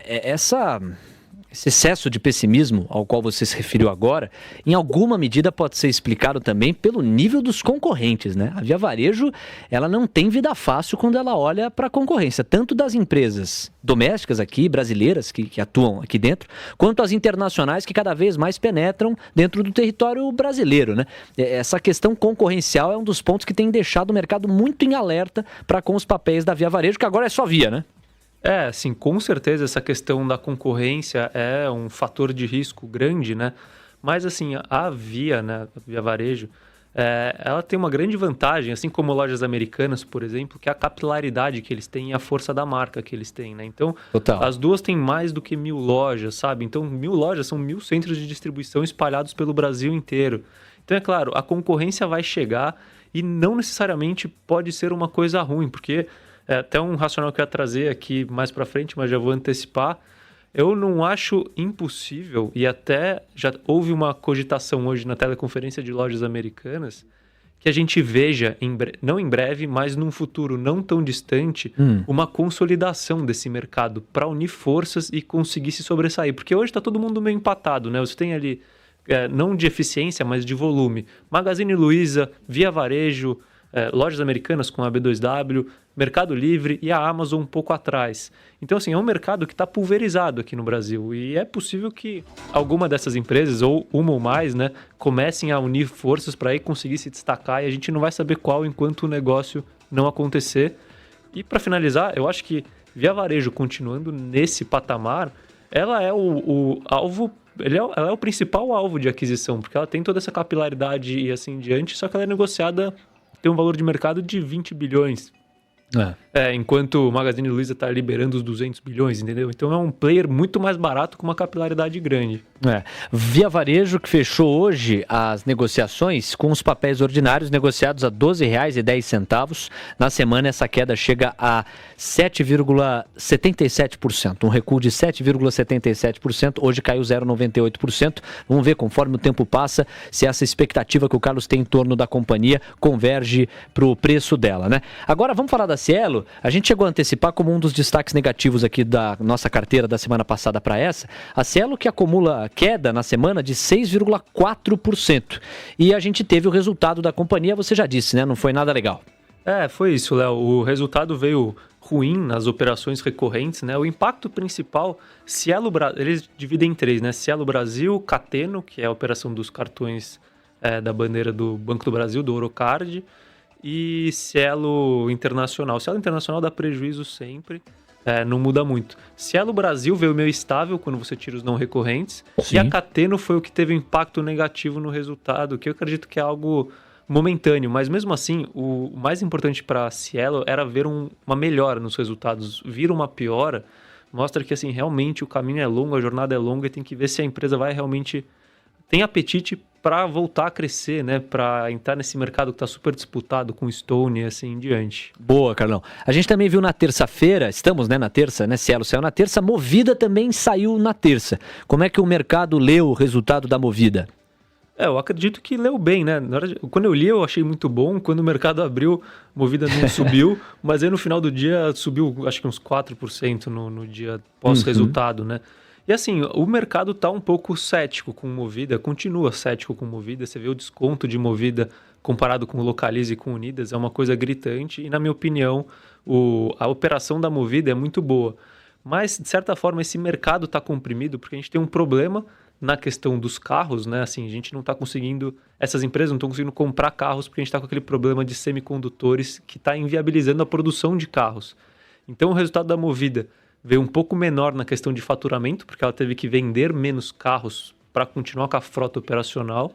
esse excesso de pessimismo ao qual você se referiu agora, em alguma medida pode ser explicado também pelo nível dos concorrentes, né? A Via Varejo, ela não tem vida fácil quando ela olha para a concorrência, tanto das empresas domésticas aqui, brasileiras, que atuam aqui dentro, quanto as internacionais que cada vez mais penetram dentro do território brasileiro, né? Essa questão concorrencial é um dos pontos que tem deixado o mercado muito em alerta para com os papéis da Via Varejo, que agora é só Via, né? Sim, com certeza essa questão da concorrência é um fator de risco grande, né? Mas, assim, a Via, né, a Via Varejo, ela tem uma grande vantagem, assim como lojas americanas, por exemplo, que é a capilaridade que eles têm e a força da marca que eles têm, né? Então, Total. As duas têm mais do que 1.000 lojas, sabe? Então, 1.000 lojas são 1.000 centros de distribuição espalhados pelo Brasil inteiro. Então, é claro, a concorrência vai chegar e não necessariamente pode ser uma coisa ruim, porque... até um racional que eu ia trazer aqui mais para frente, mas já vou antecipar. Eu não acho impossível, e até já houve uma cogitação hoje na teleconferência de lojas americanas, que a gente veja, não em breve, mas num futuro não tão distante, uma consolidação desse mercado para unir forças e conseguir se sobressair. Porque hoje está todo mundo meio empatado, né? Você tem ali, não de eficiência, mas de volume. Magazine Luiza, Via Varejo, lojas americanas com a B2W, Mercado Livre e a Amazon um pouco atrás. Então, assim, é um mercado que está pulverizado aqui no Brasil e é possível que alguma dessas empresas, ou uma ou mais, né, comecem a unir forças para aí conseguir se destacar e a gente não vai saber qual enquanto o negócio não acontecer. E para finalizar, eu acho que Via Varejo continuando nesse patamar, ela é o alvo, ela é o principal alvo de aquisição, porque ela tem toda essa capilaridade e assim em diante, só que ela é negociada, tem um valor de mercado de 20 bilhões. Enquanto o Magazine Luiza está liberando os 200 bilhões, entendeu? Então é um player muito mais barato com uma capilaridade grande. Via Varejo que fechou hoje as negociações com os papéis ordinários negociados a R$ 12,10. Na semana essa queda chega a 7,77%, um recuo de 7,77%, hoje caiu 0,98%. Vamos ver conforme o tempo passa se essa expectativa que o Carlos tem em torno da companhia converge para o preço dela, né? Agora vamos falar da Cielo. A gente chegou a antecipar como um dos destaques negativos aqui da nossa carteira da semana passada para essa, a Cielo que acumula queda na semana de 6,4%. E a gente teve o resultado da companhia, você já disse, né? Não foi nada legal. Foi isso, Léo. O resultado veio ruim nas operações recorrentes, né? O impacto principal, Cielo Brasil, eles dividem em três, né? Cielo Brasil, Cateno, que é a operação dos cartões da bandeira do Banco do Brasil, do Orocard, e Cielo Internacional. Cielo Internacional dá prejuízo sempre. não muda muito. Cielo Brasil veio meio estável quando você tira os não recorrentes. Sim. E a Cateno foi o que teve impacto negativo no resultado, que eu acredito que é algo momentâneo. Mas mesmo assim, o mais importante para a Cielo era ver uma melhora nos resultados. Vir uma piora mostra que assim, realmente o caminho é longo, a jornada é longa e tem que ver se a empresa vai realmente... tem apetite para voltar a crescer, né? Para entrar nesse mercado que está super disputado com Stone e assim em diante. Boa, Carlão. A gente também viu na terça-feira, estamos, né, na terça, né? Cielo saiu na terça, Movida também saiu na terça. Como é que o mercado leu o resultado da Movida? Eu acredito que leu bem, né? Quando eu li, eu achei muito bom. Quando o mercado abriu, Movida não subiu, mas aí no final do dia subiu, acho que uns 4% no dia pós-resultado, né? E assim, o mercado está um pouco cético com Movida, continua cético com Movida. Você vê o desconto de Movida comparado com o Localiza e com Unidas, é uma coisa gritante. E na minha opinião, a operação da Movida é muito boa. Mas, de certa forma, esse mercado está comprimido porque a gente tem um problema na questão dos carros, né? Assim, a gente não está conseguindo... Essas empresas não estão conseguindo comprar carros porque a gente está com aquele problema de semicondutores que está inviabilizando a produção de carros. Então, o resultado da Movida veio um pouco menor na questão de faturamento, porque ela teve que vender menos carros para continuar com a frota operacional,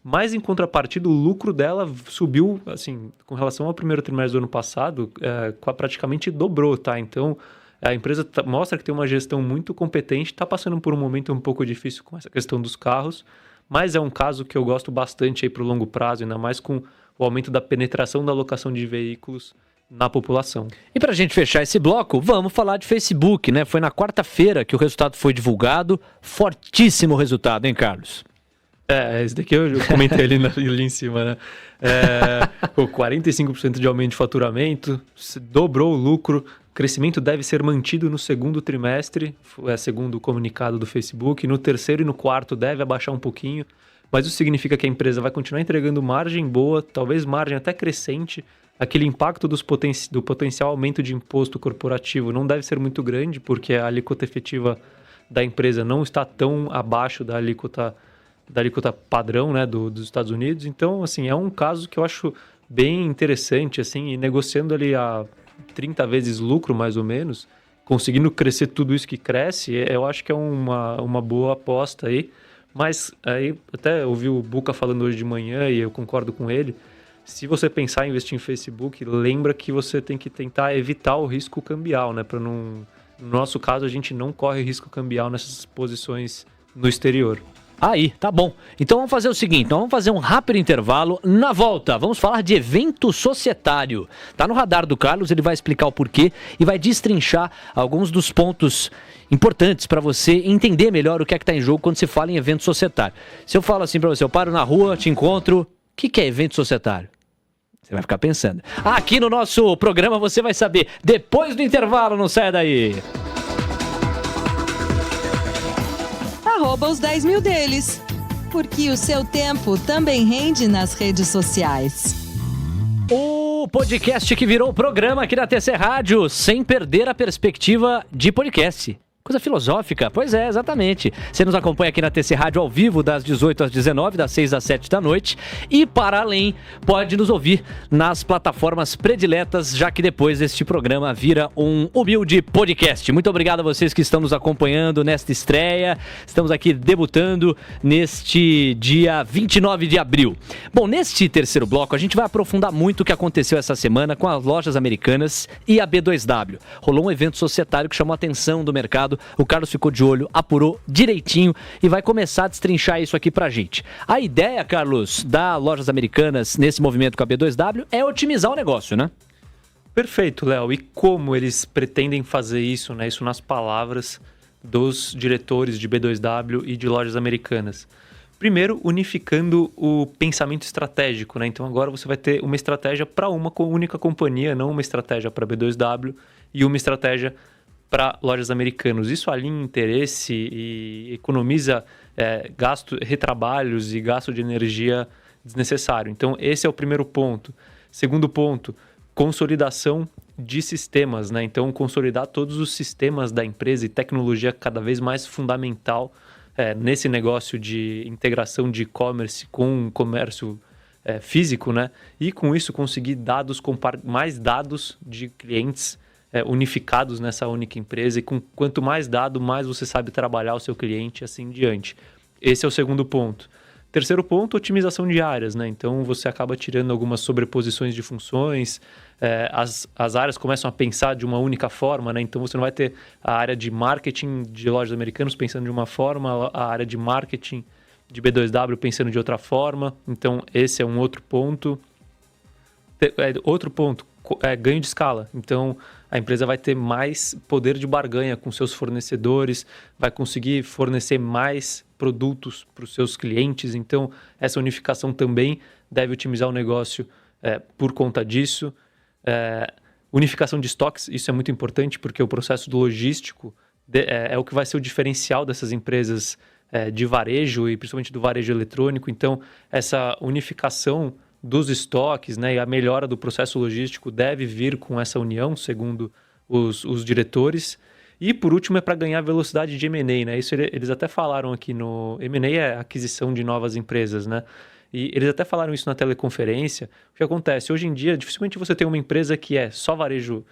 mas em contrapartida o lucro dela subiu, assim, com relação ao primeiro trimestre do ano passado, praticamente dobrou, tá? Então a empresa mostra que tem uma gestão muito competente, está passando por um momento um pouco difícil com essa questão dos carros, mas é um caso que eu gosto bastante aí para o longo prazo, ainda mais com o aumento da penetração da locação de veículos na população. E para a gente fechar esse bloco, vamos falar de Facebook, né? Foi na quarta-feira que o resultado foi divulgado. Fortíssimo resultado, hein, Carlos? Esse daqui eu comentei ali em cima, né? 45% de aumento de faturamento, dobrou o lucro, o crescimento deve ser mantido no segundo trimestre, segundo o comunicado do Facebook, no terceiro e no quarto deve abaixar um pouquinho, mas isso significa que a empresa vai continuar entregando margem boa, talvez margem até crescente. Aquele impacto do potencial aumento de imposto corporativo não deve ser muito grande, porque a alíquota efetiva da empresa não está tão abaixo da alíquota padrão, né, dos Estados Unidos. Então, assim, é um caso que eu acho bem interessante, assim, e negociando ali a 30 vezes lucro, mais ou menos, conseguindo crescer tudo isso que cresce, eu acho que é uma boa aposta aí. Mas aí, até ouvi o Buca falando hoje de manhã e eu concordo com ele. Se você pensar em investir em Facebook, lembra que você tem que tentar evitar o risco cambial, né? No nosso caso, a gente não corre risco cambial nessas posições no exterior. Aí, tá bom. Então vamos fazer o seguinte, vamos fazer um rápido intervalo. Na volta, vamos falar de evento societário. Tá no radar do Carlos, ele vai explicar o porquê e vai destrinchar alguns dos pontos importantes para você entender melhor o que é que tá em jogo quando se fala em evento societário. Se eu falo assim para você, eu paro na rua, te encontro, o que é evento societário? Você vai ficar pensando. Aqui no nosso programa você vai saber depois do intervalo, não sai daí. @os 10 mil deles. Porque o seu tempo também rende nas redes sociais. O podcast que virou programa aqui na TC Rádio, sem perder a perspectiva de podcast. Coisa filosófica? Pois é, exatamente. Você nos acompanha aqui na TC Rádio ao vivo, das 18 às 19, das 6 às 7 da noite. E, para além, pode nos ouvir nas plataformas prediletas, já que depois este programa vira um humilde podcast. Muito obrigado a vocês que estão nos acompanhando nesta estreia. Estamos aqui debutando neste dia 29 de abril. Bom, neste terceiro bloco, a gente vai aprofundar muito o que aconteceu essa semana com as lojas americanas e a B2W. Rolou um evento societário que chamou a atenção do mercado. O Carlos ficou de olho, apurou direitinho e vai começar a destrinchar isso aqui pra gente. A ideia, Carlos, da Lojas Americanas nesse movimento com a B2W é otimizar o negócio, né? Perfeito, Léo. E como eles pretendem fazer isso, né? Isso nas palavras dos diretores de B2W e de Lojas Americanas. Primeiro, unificando o pensamento estratégico, né? Então agora você vai ter uma estratégia para uma única companhia, não uma estratégia para B2W e uma estratégia para Lojas Americanas. Isso alinha interesse e economiza retrabalhos e gasto de energia desnecessário. Então, esse é o primeiro ponto. Segundo ponto, consolidação de sistemas, né? Então, consolidar todos os sistemas da empresa e tecnologia cada vez mais fundamental nesse negócio de integração de e-commerce com comércio físico, né? E com isso conseguir mais dados de clientes unificados nessa única empresa, e com quanto mais dado, mais você sabe trabalhar o seu cliente e assim em diante. Esse é o segundo ponto. Terceiro ponto, otimização de áreas, né? Então você acaba tirando algumas sobreposições de funções, as áreas começam a pensar de uma única forma, né? Então você não vai ter a área de marketing de Lojas Americanas pensando de uma forma, a área de marketing de B2W pensando de outra forma. Então esse é um outro ponto. Outro ponto é ganho de escala. Então a empresa vai ter mais poder de barganha com seus fornecedores, vai conseguir fornecer mais produtos para os seus clientes. Então essa unificação também deve otimizar o negócio por conta disso. Unificação de estoques, isso é muito importante porque o processo do logístico é o que vai ser o diferencial dessas empresas de varejo e principalmente do varejo eletrônico. Então essa unificação dos estoques, né, e a melhora do processo logístico deve vir com essa união, segundo os diretores. E, por último, é para ganhar velocidade de M&A, né? Isso eles até falaram aqui no... M&A é aquisição de novas empresas, né? E eles até falaram isso na teleconferência. O que acontece? Hoje em dia, dificilmente você tem uma empresa que é só varejo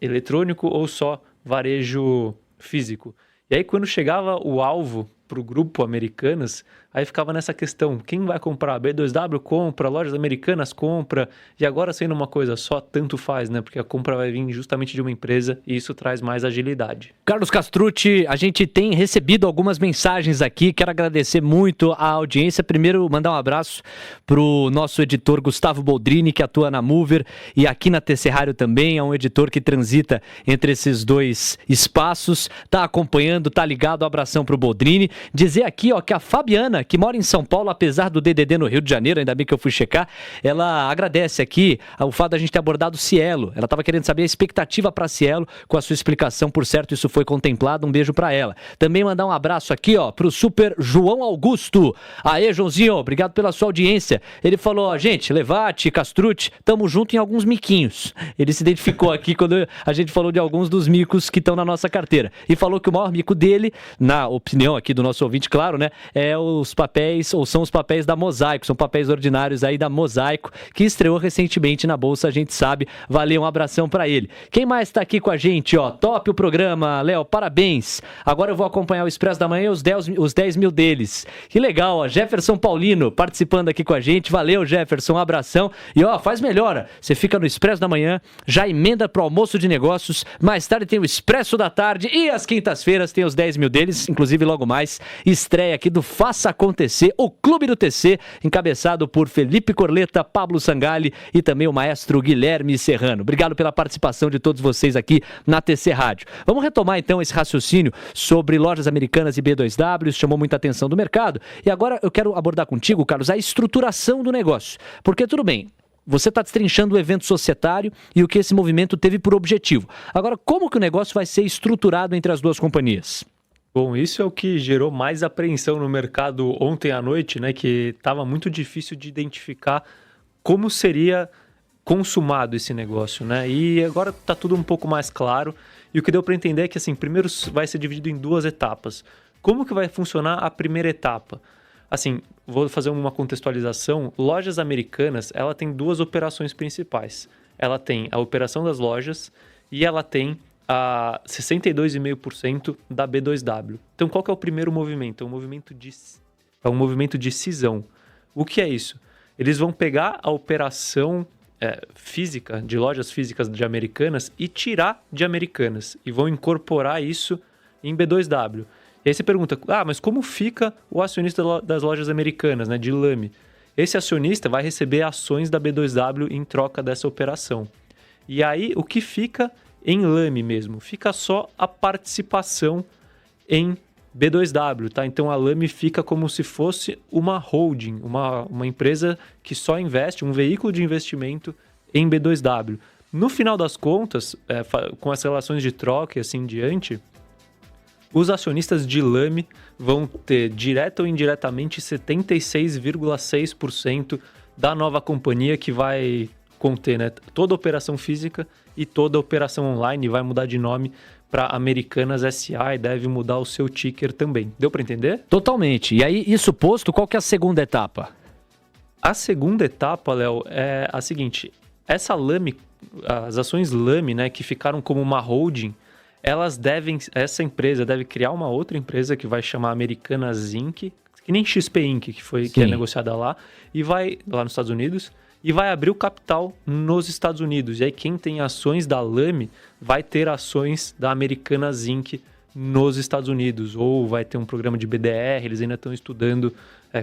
eletrônico ou só varejo físico. E aí, quando chegava o alvo para o grupo Americanas, aí ficava nessa questão, quem vai comprar? B2W compra, Lojas Americanas compra, e agora sendo uma coisa só, tanto faz, né? Porque a compra vai vir justamente de uma empresa e isso traz mais agilidade. Carlos Castrucci, a gente tem recebido algumas mensagens aqui, quero agradecer muito a audiência. Primeiro, mandar um abraço pro nosso editor Gustavo Boldrini, que atua na Mover e aqui na TC Rádio também, é um editor que transita entre esses dois espaços, tá acompanhando, tá ligado, um abração pro Boldrini. Dizer aqui, ó, que a Fabiana, que mora em São Paulo, apesar do DDD no Rio de Janeiro, ainda bem que eu fui checar, ela agradece aqui o fato da gente ter abordado o Cielo. Ela estava querendo saber a expectativa para Cielo, com a sua explicação, por certo, isso foi contemplado, um beijo para ela. Também mandar um abraço aqui, ó, pro super João Augusto. Aê, Joãozinho, obrigado pela sua audiência. Ele falou, ó, gente, Levati, Castrucci, tamo junto em alguns miquinhos. Ele se identificou aqui quando a gente falou de alguns dos micos que estão na nossa carteira. E falou que o maior mico dele, na opinião aqui do nosso ouvinte, claro, né, são os papéis da Mosaico, são papéis ordinários aí da Mosaico, que estreou recentemente na Bolsa, a gente sabe. Valeu, um abração pra ele. Quem mais tá aqui com a gente, ó, top o programa, Léo, parabéns. Agora eu vou acompanhar o Expresso da Manhã, os 10 mil deles. Que legal, ó, Jefferson Paulino participando aqui com a gente, valeu, Jefferson, um abração. E ó, faz melhor, você fica no Expresso da Manhã, já emenda pro almoço de negócios, mais tarde tem o Expresso da Tarde e às quintas-feiras tem os 10 mil deles, inclusive logo mais, estreia aqui do Faça Acontecer, o Clube do TC, encabeçado por Felipe Corleta, Pablo Sangalli e também o maestro Guilherme Serrano. Obrigado pela participação de todos vocês aqui na TC Rádio. Vamos retomar então esse raciocínio sobre Lojas Americanas e B2W, chamou muita atenção do mercado. E agora eu quero abordar contigo, Carlos, a estruturação do negócio. Porque tudo bem, você está destrinchando o evento societário e o que esse movimento teve por objetivo. Agora, como que o negócio vai ser estruturado entre as duas companhias? Bom, isso é o que gerou mais apreensão no mercado ontem à noite, né? Que estava muito difícil de identificar como seria consumado esse negócio, né? E agora está tudo um pouco mais claro. E o que deu para entender é que, assim, primeiro vai ser dividido em duas etapas. Como que vai funcionar a primeira etapa? Assim, vou fazer uma contextualização. Lojas Americanas, ela tem duas operações principais. Ela tem a operação das lojas e ela tem a 62,5% da B2W. Então, qual que é o primeiro movimento? É um movimento de cisão. O que é isso? Eles vão pegar a operação física, de lojas físicas de Americanas e tirar de Americanas. E vão incorporar isso em B2W. E aí você pergunta, mas como fica o acionista das Lojas Americanas, né, de Lame? Esse acionista vai receber ações da B2W em troca dessa operação. E aí, o que fica em Lame mesmo? Fica só a participação em B2W, tá? Então a Lame fica como se fosse uma holding, uma empresa que só investe, um veículo de investimento em B2W. No final das contas, com as relações de troca e assim em diante, os acionistas de Lame vão ter, direta ou indiretamente, 76,6% da nova companhia, que vai conter, né, toda a operação física e toda a operação online. Vai mudar de nome para Americanas SA e deve mudar o seu ticker também. Deu para entender? Totalmente. E aí, isso posto, qual que é a segunda etapa? A segunda etapa, Léo, é a seguinte. essa Lamy, as ações Lamy, né, que ficaram como uma holding, essa empresa deve criar uma outra empresa que vai chamar Americanas Inc., que nem XP Inc., que é negociada lá, e vai lá nos Estados Unidos, e vai abrir o capital nos Estados Unidos. E aí quem tem ações da Lamy vai ter ações da Americanas Inc. nos Estados Unidos, ou vai ter um programa de BDR, eles ainda estão estudando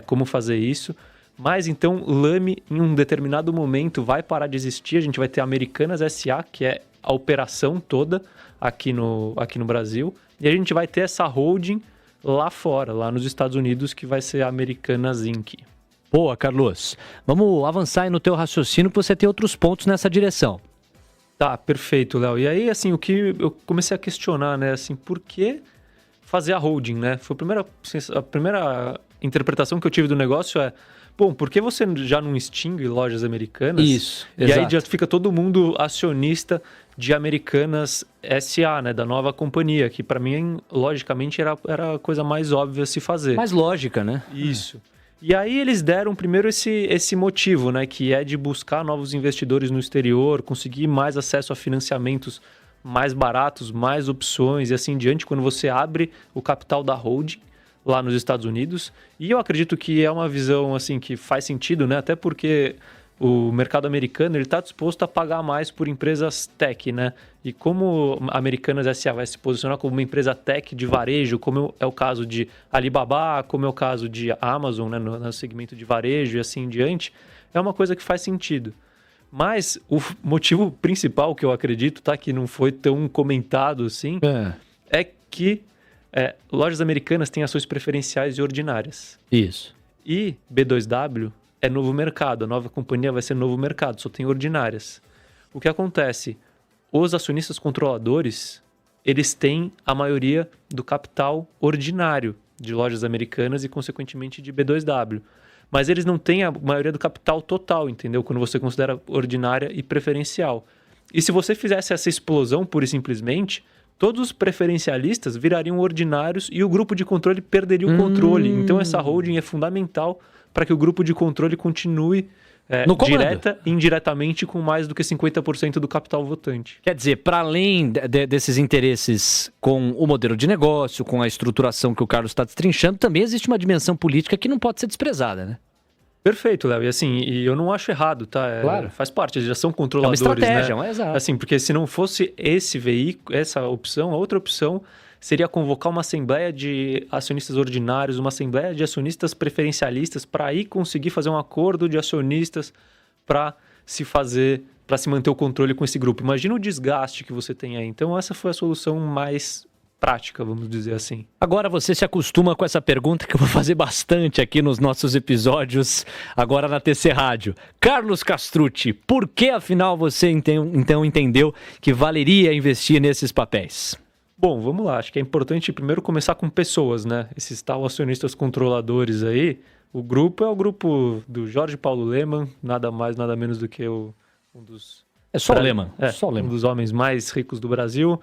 como fazer isso. Mas então Lamy, em um determinado momento, vai parar de existir, a gente vai ter a Americanas SA, que é a operação toda aqui no Brasil, e a gente vai ter essa holding lá fora, lá nos Estados Unidos, que vai ser a Americanas Inc. Boa, Carlos. Vamos avançar aí no teu raciocínio, que você tem outros pontos nessa direção. Tá, perfeito, Léo. E aí, assim, o que eu comecei a questionar, né, assim, por que fazer a holding, né? Foi a primeira interpretação que eu tive do negócio bom, por que você já não extingue lojas americanas? Isso, e exato. aí já fica todo mundo acionista de Americanas SA, né, da nova companhia, que para mim, logicamente, era a coisa mais óbvia a se fazer. Mais lógica, né? Isso. E aí eles deram primeiro esse motivo, né, que é de buscar novos investidores no exterior, conseguir mais acesso a financiamentos mais baratos, mais opções e assim em diante, quando você abre o capital da holding lá nos Estados Unidos. E eu acredito que é uma visão assim que faz sentido, né, até porque o mercado americano está disposto a pagar mais por empresas tech, né? E como a Americanas SA vai se posicionar como uma empresa tech de varejo, como é o caso de Alibaba, como é o caso de Amazon, né? No segmento de varejo e assim em diante, é uma coisa que faz sentido. Mas o motivo principal que eu acredito, tá, que não foi tão comentado assim, é que lojas americanas têm ações preferenciais e ordinárias. Isso. E B2W é novo mercado, a nova companhia vai ser novo mercado, só tem ordinárias. O que acontece? Os acionistas controladores, eles têm a maioria do capital ordinário de lojas americanas e, consequentemente, de B2W. Mas eles não têm a maioria do capital total, entendeu? Quando você considera ordinária e preferencial. E se você fizesse essa explosão, pura e simplesmente, todos os preferencialistas virariam ordinários e o grupo de controle perderia o controle. Então, essa holding é fundamental para que o grupo de controle continue direta e indiretamente com mais do que 50% do capital votante. Quer dizer, para além desses interesses com o modelo de negócio, com a estruturação que o Carlos está destrinchando, também existe uma dimensão política que não pode ser desprezada, né? Perfeito, Léo. E assim, eu não acho errado, tá? Claro. Faz parte, eles já são controladores, é uma estratégia, né? Exato. Assim, porque se não fosse esse veículo, essa opção, a outra opção seria convocar uma assembleia de acionistas ordinários, uma assembleia de acionistas preferencialistas para aí conseguir fazer um acordo de acionistas para se manter o controle com esse grupo. Imagina o desgaste que você tem aí. Então essa foi a solução mais prática, vamos dizer assim. Agora você se acostuma com essa pergunta que eu vou fazer bastante aqui nos nossos episódios, agora na TC Rádio. Carlos Castrucci, por que afinal você então entendeu que valeria investir nesses papéis? Bom, vamos lá. Acho que é importante primeiro começar com pessoas, né? Esses tal acionistas controladores aí. O grupo é o grupo do Jorge Paulo Lemann, nada mais, nada menos do que um dos... É só o Lemann. Só o Um Lemann. dos homens mais ricos do Brasil.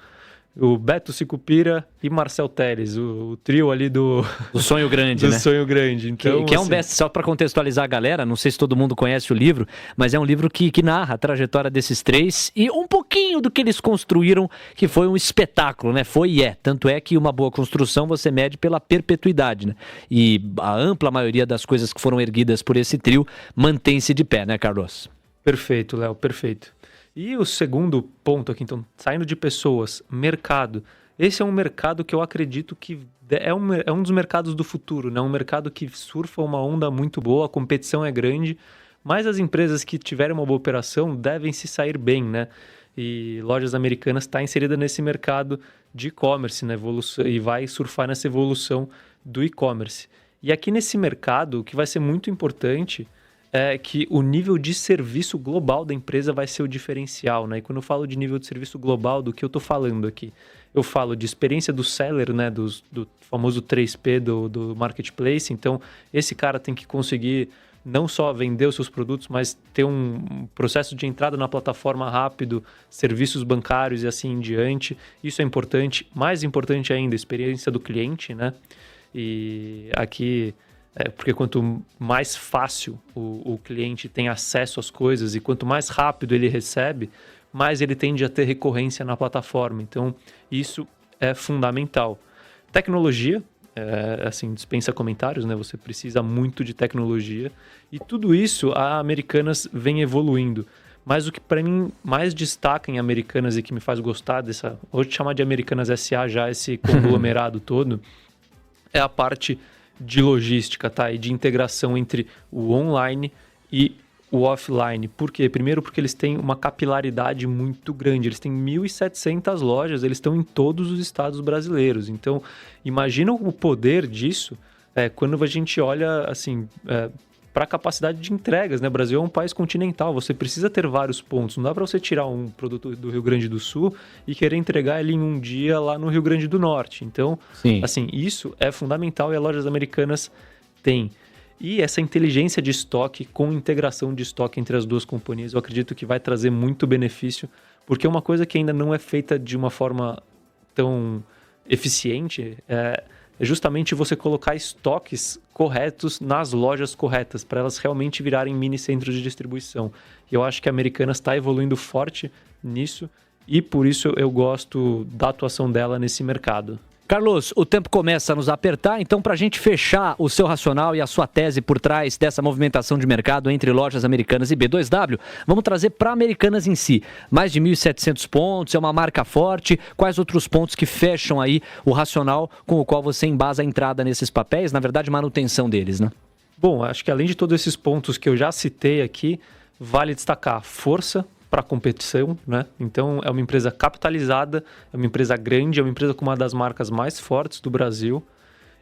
O Beto Sicupira e Marcel Telles, o trio ali do Sonho Grande, né? Sonho Grande. Então, que é um best, só para contextualizar a galera, não sei se todo mundo conhece o livro, mas é um livro que narra a trajetória desses três e um pouquinho do que eles construíram, que foi um espetáculo, né? Foi e é. Tanto é que uma boa construção você mede pela perpetuidade, né? E a ampla maioria das coisas que foram erguidas por esse trio mantém-se de pé, né, Carlos? Perfeito, Léo, perfeito. E o segundo ponto aqui, então, saindo de pessoas, mercado. Esse é um mercado que eu acredito que é um dos mercados do futuro, né? Um mercado que surfa uma onda muito boa, a competição é grande, mas as empresas que tiverem uma boa operação devem se sair bem, né? E Lojas Americanas está inserida nesse mercado de e-commerce, né? E vai surfar nessa evolução do e-commerce. E aqui nesse mercado, o que vai ser muito importante é que o nível de serviço global da empresa vai ser o diferencial, né? E quando eu falo de nível de serviço global, do que eu estou falando aqui? Eu falo de experiência do seller, né? Do famoso 3P do marketplace. Então, esse cara tem que conseguir não só vender os seus produtos, mas ter um processo de entrada na plataforma rápido, serviços bancários e assim em diante. Isso é importante. Mais importante ainda, a experiência do cliente, né? E aqui Porque quanto mais fácil o cliente tem acesso às coisas e quanto mais rápido ele recebe, mais ele tende a ter recorrência na plataforma. Então, isso é fundamental. Tecnologia, assim, dispensa comentários, né? Você precisa muito de tecnologia. E tudo isso a Americanas vem evoluindo. Mas o que para mim mais destaca em Americanas e que me faz gostar dessa... Vou chamar de Americanas SA já, esse conglomerado todo, é a parte de logística, tá? E de integração entre o online e o offline. Por quê? Primeiro porque eles têm uma capilaridade muito grande. Eles têm 1.700 lojas, eles estão em todos os estados brasileiros. Então, imagina o poder disso quando a gente olha, assim, para a capacidade de entregas, né? O Brasil é um país continental, você precisa ter vários pontos. Não dá para você tirar um produto do Rio Grande do Sul e querer entregar ele em um dia lá no Rio Grande do Norte. Então, assim, isso é fundamental e as lojas Americanas têm. E essa inteligência de estoque com integração de estoque entre as duas companhias, eu acredito que vai trazer muito benefício, porque uma coisa que ainda não é feita de uma forma tão eficiente é justamente você colocar estoques corretos nas lojas corretas, para elas realmente virarem mini centros de distribuição. E eu acho que a Americanas está evoluindo forte nisso e por isso eu gosto da atuação dela nesse mercado. Carlos, o tempo começa a nos apertar, então para a gente fechar o seu racional e a sua tese por trás dessa movimentação de mercado entre lojas Americanas e B2W, vamos trazer para Americanas em si. Mais de 1.700 pontos, é uma marca forte. Quais outros pontos que fecham aí o racional com o qual você embasa a entrada nesses papéis? Na verdade, manutenção deles, né? Bom, acho que além de todos esses pontos que eu já citei aqui, vale destacar força para a competição, né? Então, é uma empresa capitalizada, é uma empresa grande, é uma empresa com uma das marcas mais fortes do Brasil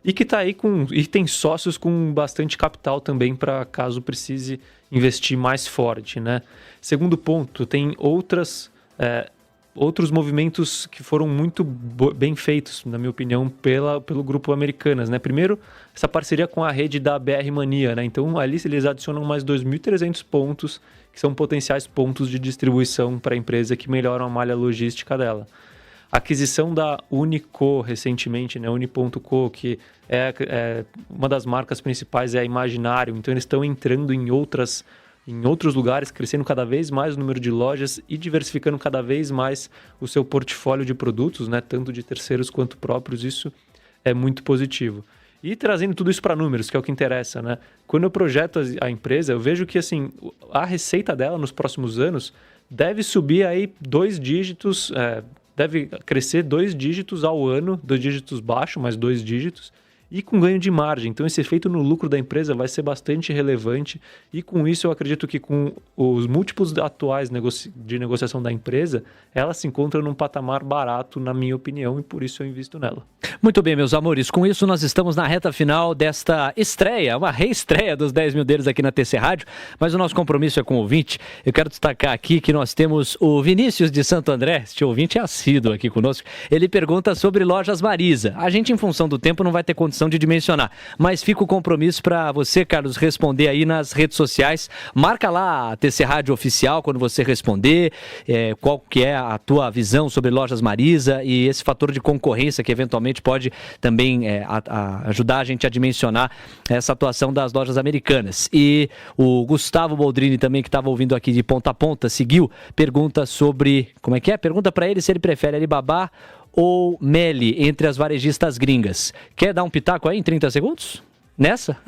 e que está aí e tem sócios com bastante capital também para caso precise investir mais forte, né? Segundo ponto, tem outros movimentos que foram muito bem feitos, na minha opinião, pelo grupo Americanas, né? Primeiro, essa parceria com a rede da BR Mania, né? Então, ali eles adicionam mais 2.300 pontos, que são potenciais pontos de distribuição para a empresa que melhoram a malha logística dela. A aquisição da Unico recentemente, né? Uni.co, que é uma das marcas principais, é a Imaginário. Então, eles estão entrando em outros lugares, crescendo cada vez mais o número de lojas e diversificando cada vez mais o seu portfólio de produtos, né? Tanto de terceiros quanto próprios. Isso é muito positivo. E trazendo tudo isso para números, que é o que interessa, né? Quando eu projeto a empresa, eu vejo que assim, a receita dela nos próximos anos deve subir aí 2 dígitos, deve crescer 2 dígitos ao ano, 2 dígitos baixo, mas 2 dígitos, e com ganho de margem. Então, esse efeito no lucro da empresa vai ser bastante relevante e com isso eu acredito que com os múltiplos atuais de negociação da empresa, ela se encontra num patamar barato, na minha opinião, e por isso eu invisto nela. Muito bem, meus amores. Com isso, nós estamos na reta final desta estreia, uma reestreia dos 10 mil deles aqui na TC Rádio, mas o nosso compromisso é com o ouvinte. Eu quero destacar aqui que nós temos o Vinícius de Santo André, este ouvinte é assíduo aqui conosco. Ele pergunta sobre lojas Marisa. A gente, em função do tempo, não vai ter condição de dimensionar, mas fica o compromisso para você, Carlos, responder aí nas redes sociais. Marca lá a TC Rádio Oficial quando você responder, qual que é a tua visão sobre lojas Marisa e esse fator de concorrência que eventualmente pode também ajudar a gente a dimensionar essa atuação das lojas americanas. E o Gustavo Boldrini também, que estava ouvindo aqui de ponta a ponta, seguiu, pergunta sobre, como é que é? Pergunta para ele se ele prefere Alibaba ou Meli entre as varejistas gringas. Quer dar um pitaco aí em 30 segundos? Nessa?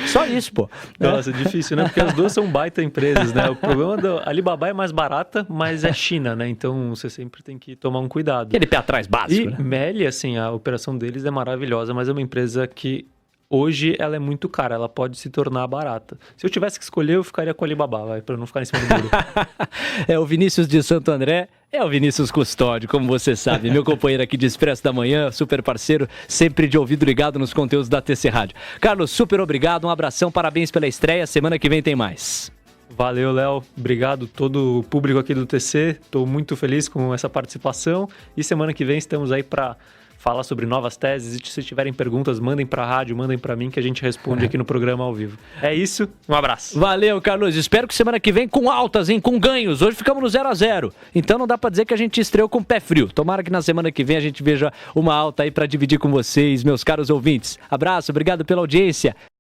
Só isso, pô. Nossa, difícil, né? Porque as duas são baita empresas, né? O problema da Alibaba é mais barata, mas é China, né? Então você sempre tem que tomar um cuidado. Aquele pé atrás básico, e né? Meli, assim, a operação deles é maravilhosa, mas é uma empresa que hoje ela é muito cara, ela pode se tornar barata. Se eu tivesse que escolher, eu ficaria com a Alibaba, para não ficar em cima do muro. É o Vinícius de Santo André, é o Vinícius Custódio, como você sabe, meu companheiro aqui de Expresso da Manhã, super parceiro, sempre de ouvido ligado nos conteúdos da TC Rádio. Carlos, super obrigado, um abração, parabéns pela estreia, semana que vem tem mais. Valeu, Léo. Obrigado todo o público aqui do TC. Estou muito feliz com essa participação e semana que vem estamos aí para fala sobre novas teses. E se tiverem perguntas, mandem para a rádio, mandem para mim que a gente responde aqui no programa ao vivo. É isso, um abraço. Valeu, Carlos. Espero que semana que vem com altas, hein? Com ganhos. Hoje ficamos no 0-0. Então não dá pra dizer que a gente estreou com o pé frio. Tomara que na semana que vem a gente veja uma alta aí pra dividir com vocês, meus caros ouvintes. Abraço, obrigado pela audiência.